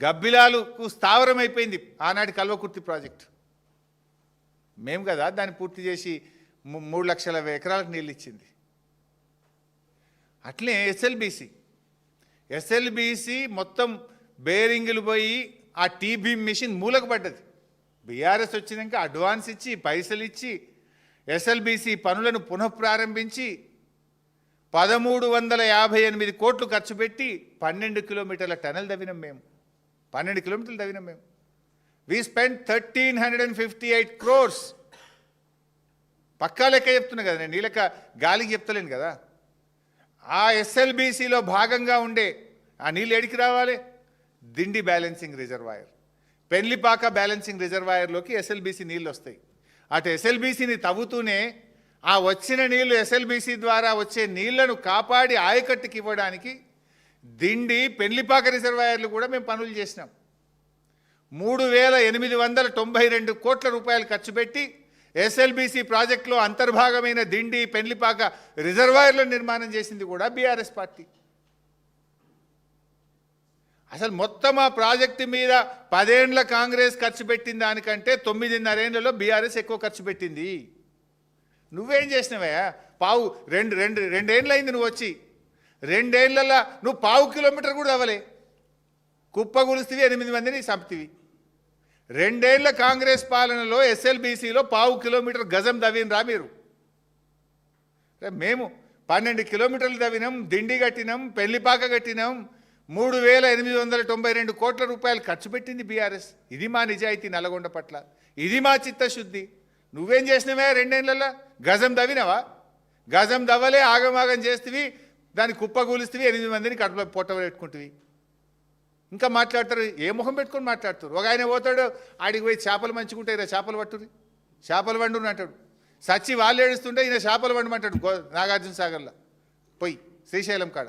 గబ్బిలాలకు స్థావరం అయిపోయింది ఆనాటి కల్వకుర్తి ప్రాజెక్టు. మేము కదా దాన్ని పూర్తి చేసి 3 లక్షల ఎకరాలకు నీళ్ళు ఇచ్చింది. అట్లే ఎస్ఎల్బీసీ మొత్తం బేరింగులు పోయి ఆ టీబీ మిషన్ మూలకు పడ్డది. బీఆర్ఎస్ వచ్చినాక అడ్వాన్స్ ఇచ్చి పైసలు ఇచ్చి ఎస్ఎల్బీసీ పనులను పునఃప్రారంభించి 1,358 కోట్లు ఖర్చు పెట్టి 12 కిలోమీటర్ల టనల్ తవ్వినాం మేము. 12 కిలోమీటర్లు తవ్వినాం మేము. We spend 1,358 crores. పక్కా లెక్క చెప్తున్నా కదా నేను, నీ లెక్క గాలికి చెప్తలేను కదా. ఆ ఎస్ఎల్బీసీలో భాగంగా ఉండే ఆ నీళ్ళు ఎడికి రావాలి? Dindi balancing reservoir, Pellipaka balancing రిజర్వాయర్లోకి ఎస్ఎల్బీసీ నీళ్ళు వస్తాయి. అటు ఎస్ఎల్బీసీని తవ్వుతూనే ఆ వచ్చిన నీళ్లు ఎస్ఎల్బీసీ ద్వారా వచ్చే నీళ్లను కాపాడి ఆయకట్టుకి ఇవ్వడానికి దిండి పెళ్లిపాక రిజర్వాయర్లు కూడా మేము పనులు చేసినాం. 3,892 కోట్ల రూపాయలు ఖర్చు పెట్టి ఎస్ఎల్బీసీ ప్రాజెక్టులో అంతర్భాగమైన దిండి పెళ్లిపాక రిజర్వాయర్ల నిర్మాణం చేసింది కూడా బీఆర్ఎస్ పార్టీ. అసలు మొత్తం ఆ ప్రాజెక్టు మీద 10 ఏండ్ల కాంగ్రెస్ ఖర్చు పెట్టిన దానికంటే 9.5 ఏళ్లలో బీఆర్ఎస్ ఎక్కువ ఖర్చు పెట్టింది. నువ్వేం చేసినవయ్యా? రెండేళ్ళు అయింది నువ్వు వచ్చి. 2 ఏళ్లలో నువ్వు 1/2 కిలోమీటర్ కూడా అవ్వలే. కుప్పగులుస్తీవి, 8 మందిని చంపుతీవి. 2 ఏళ్ల కాంగ్రెస్ పాలనలో ఎస్ఎల్బీసీలో 1/2 కిలోమీటర్ గజం దవ్వినరా మీరు? మేము 12 కిలోమీటర్లు దవ్వినాం, దిండి కట్టినాం, పెళ్లిపాక కట్టినాం. 3,892 కోట్ల రూపాయలు ఖర్చు పెట్టింది బీఆర్ఎస్. ఇది మా నిజాయితీ నల్గొండ పట్ల, ఇది మా చిత్తశుద్ధి. నువ్వేం చేసినవే 2 ఏళ్లలో? గజం దవ్వినవా? గజం దవ్వలే, ఆగమాగం చేస్తేవి, దాన్ని కుప్పగూలిస్తేవి, 8 మందిని కడుపులో పొట్ట పెట్టుకుంటువి. ఇంకా మాట్లాడతారు, ఏ ముఖం పెట్టుకొని మాట్లాడుతారు? ఒక ఆయన పోతాడు, ఆడికి పోయి చేపలు మంచుకుంటే ఇలా చేపలు పట్టుని, చేపలు వండుని అంటాడు. సచ్చి వాళ్ళు ఏడుస్తుంటే ఈయన చేపలు వండమంటాడు నాగార్జున సాగర్లో పోయి, శ్రీశైలం కాడ.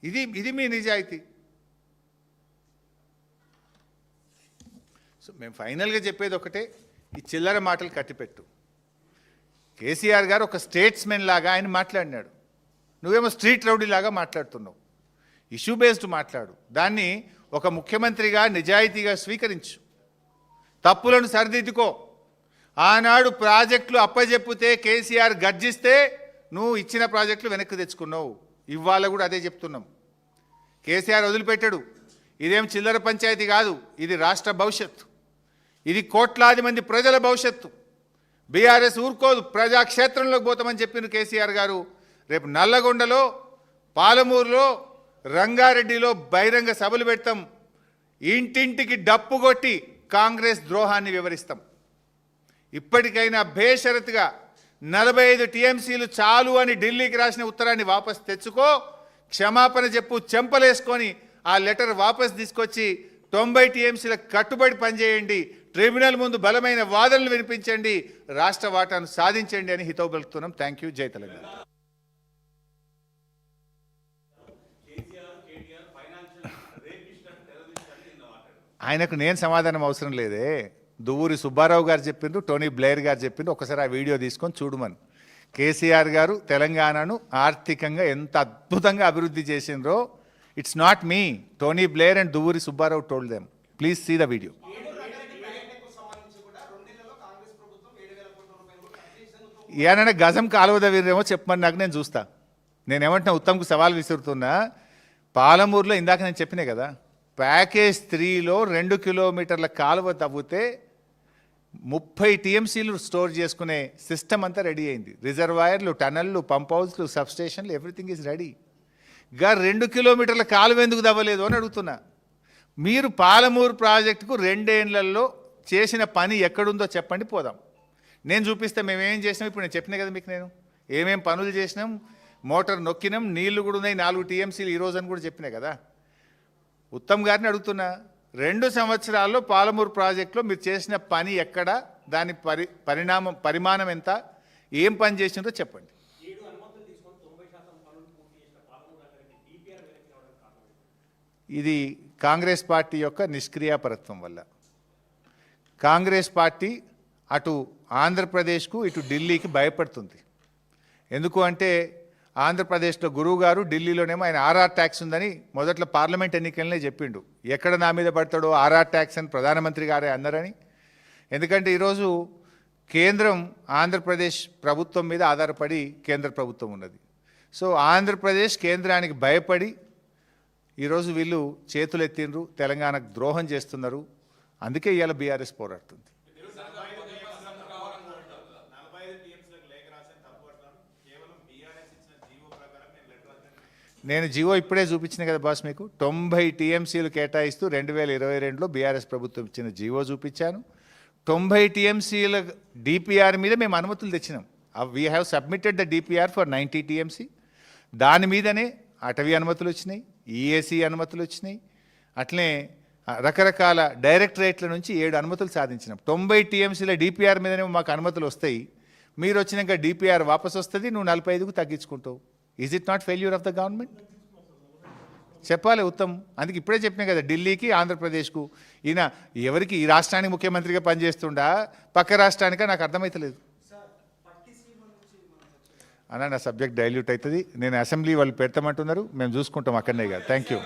ఇది మీ నిజాయితీ. సో మేము ఫైనల్గా చెప్పేది ఒకటే, ఈ చిల్లర మాటలు కట్టిపెట్టు. కేసీఆర్ గారు ఒక స్టేట్స్మెన్ లాగా ఆయన మాట్లాడినాడు, నువ్వేమో స్ట్రీట్ రౌడీ లాగా మాట్లాడుతున్నావు. ఇష్యూ బేస్డ్ మాట్లాడు, దాన్ని ఒక ముఖ్యమంత్రిగా నిజాయితీగా స్వీకరించు, తప్పులను సరిదిద్దుకో. ఆనాడు ప్రాజెక్టులు అప్పజెప్పితే కేసీఆర్ గర్జిస్తే నువ్వు ఇచ్చిన ప్రాజెక్టులు వెనక్కి తెచ్చుకున్నావు. ఇవాళ కూడా అదే చెప్తున్నాం. కేసీఆర్ వదిలిపెట్టాడు. ఇదేం చిల్లర పంచాయతీ కాదు, ఇది రాష్ట్ర భవిష్యత్తు, ఇది కోట్లాది మంది ప్రజల భవిష్యత్తు. బీఆర్ఎస్ ఊరుకోదు, ప్రజాక్షేత్రంలోకి పోతామని చెప్పిన కేసీఆర్ గారు రేపు నల్లగొండలో, పాలమూరులో, రంగారెడ్డిలో బహిరంగ సభలు పెడతాం. ఇంటింటికి డప్పు కొట్టి కాంగ్రెస్ ద్రోహాన్ని వివరిస్తాం. ఇప్పటికైనా బేషరతుగా 45 టీఎంసీలు చాలు అని ఢిల్లీకి రాసిన ఉత్తరాన్ని వాపస్ తెచ్చుకో, క్షమాపణ చెప్పు, చెంపలేసుకొని ఆ లెటర్ వాపస్ తీసుకొచ్చి 90 టీఎంసీలకు కట్టుబడి పనిచేయండి, ట్రిబ్యునల్ ముందు బలమైన వాదనలు వినిపించండి, రాష్ట్ర వాటాను సాధించండి అని హితవు పలుకుతున్నాం. Thank you. జై తెలంగాణ. ఆయనకు నేను సమాధానం అవసరం లేదే. దువ్వూరి సుబ్బారావు గారు చెప్పిండ్రు, టోనీ బ్లేయర్ గారు చెప్పిండ్రు. ఒకసారి ఆ వీడియో తీసుకొని చూడమని. కేసీఆర్ గారు తెలంగాణను ఆర్థికంగా ఎంత అద్భుతంగా అభివృద్ధి చేసిండ్రో, it's not me, Tony Blair and Duvvuri Subbarao told them. Please see the video. ఏమైనా గజం కాలువద వీరేమో చెప్పమని నాకు, నేను చూస్తా. నేనేమంటున్నా, ఉత్తమ్కు సవాల్ విసురుతున్నా. పాలమూరులో ఇందాక నేను చెప్పినా కదా, ప్యాకేజ్ 3లో 2 కిలోమీటర్ల కాలువ తవ్వితే 30 టీఎంసీలు స్టోర్ చేసుకునే సిస్టమ్ అంతా రెడీ అయింది. రిజర్వాయర్లు, టనల్లు, పంప్ హౌస్లు, సబ్స్టేషన్లు, ఎవ్రీథింగ్ ఈజ్ రెడీ. 2 కిలోమీటర్ల కాలువ ఎందుకు తవ్వలేదు అని అడుగుతున్నా. మీరు పాలమూరు ప్రాజెక్టుకు 2 ఏళ్లలో చేసిన పని ఎక్కడుందో చెప్పండి, పోదాం. నేను చూపిస్తే మేమేం చేసినాం. ఇప్పుడు నేను చెప్పినా కదా మీకు, నేను ఏమేం పనులు చేసినాం, మోటార్ నొక్కినాం, నీళ్లు కూడా ఉన్నాయి, 4 టీఎంసీలు ఈరోజు అని కూడా చెప్పినా కదా. ఉత్తమ్ గారిని అడుగుతున్నా, 2 సంవత్సరాల్లో పాలమూరు ప్రాజెక్టులో మీరు చేసిన పని ఎక్కడ, దాని పరిమాణం ఎంత, ఏం పని చేసిందో చెప్పండి. ఇది కాంగ్రెస్ పార్టీ యొక్క నిష్క్రియాపరత్వం వల్ల. కాంగ్రెస్ పార్టీ అటు ఆంధ్రప్రదేశ్కు, ఇటు ఢిల్లీకి భయపడుతుంది. ఎందుకు అంటే ఆంధ్రప్రదేశ్లో గురువు గారు, ఢిల్లీలోనేమో ఆయన ఆర్ఆర్ ట్యాక్స్ ఉందని మొదట్లో పార్లమెంట్ ఎన్నికలనే చెప్పిండు. ఎక్కడ నా మీద పడతాడో ఆర్ఆర్ ట్యాక్స్ అని ప్రధానమంత్రి గారే అన్నారని. ఎందుకంటే ఈరోజు కేంద్రం ఆంధ్రప్రదేశ్ ప్రభుత్వం మీద ఆధారపడి కేంద్ర ప్రభుత్వం ఉన్నది. సో ఆంధ్రప్రదేశ్ కేంద్రానికి భయపడి ఈరోజు వీళ్ళు చేతులు ఎత్తిండ్రు, తెలంగాణకు ద్రోహం చేస్తున్నారు. అందుకే ఇవాళ బీఆర్ఎస్ పోరాడుతుంది. నేను జీవో ఇప్పుడే చూపించిన కదా బాస్ మీకు. 90 టీఎంసీలు కేటాయిస్తూ 2022లో బీఆర్ఎస్ ప్రభుత్వం ఇచ్చిన జీవో చూపించాను. 90 టీఎంసీల డిపిఆర్ మీద మేము అనుమతులు తెచ్చినాం. We have submitted the DPR for 90 TMC. దాని మీదనే అటవీ అనుమతులు వచ్చినాయి, ఈఏసీ అనుమతులు వచ్చినాయి, అట్లనే రకరకాల డైరెక్టరేట్ల నుంచి 7 అనుమతులు సాధించినాం. 90 టీఎంసీల డిపిఆర్ మీదనే మాకు అనుమతులు వస్తాయి. మీరు వచ్చినాక డిపిఆర్ వాపస్ వస్తుంది, నువ్వు 45కు తగ్గించుకుంటావు. Is it not failure of the government? చెప్పాలి ఉత్తమ్. అందుకే ఇప్పుడే చెప్పినా కదా, ఢిల్లీకి ఆంధ్రప్రదేశ్కు ఈయన ఎవరికి, ఈ రాష్ట్రానికి ముఖ్యమంత్రిగా పనిచేస్తుండా పక్క రాష్ట్రానికా నాకు అర్థమవుతలేదు అన్న. నా సబ్జెక్ట్ డైల్యూట్ అవుతుంది. నేను అసెంబ్లీ వాళ్ళు పెడతామంటున్నారు, మేము చూసుకుంటాం అక్కడనే కాదు. Thank you.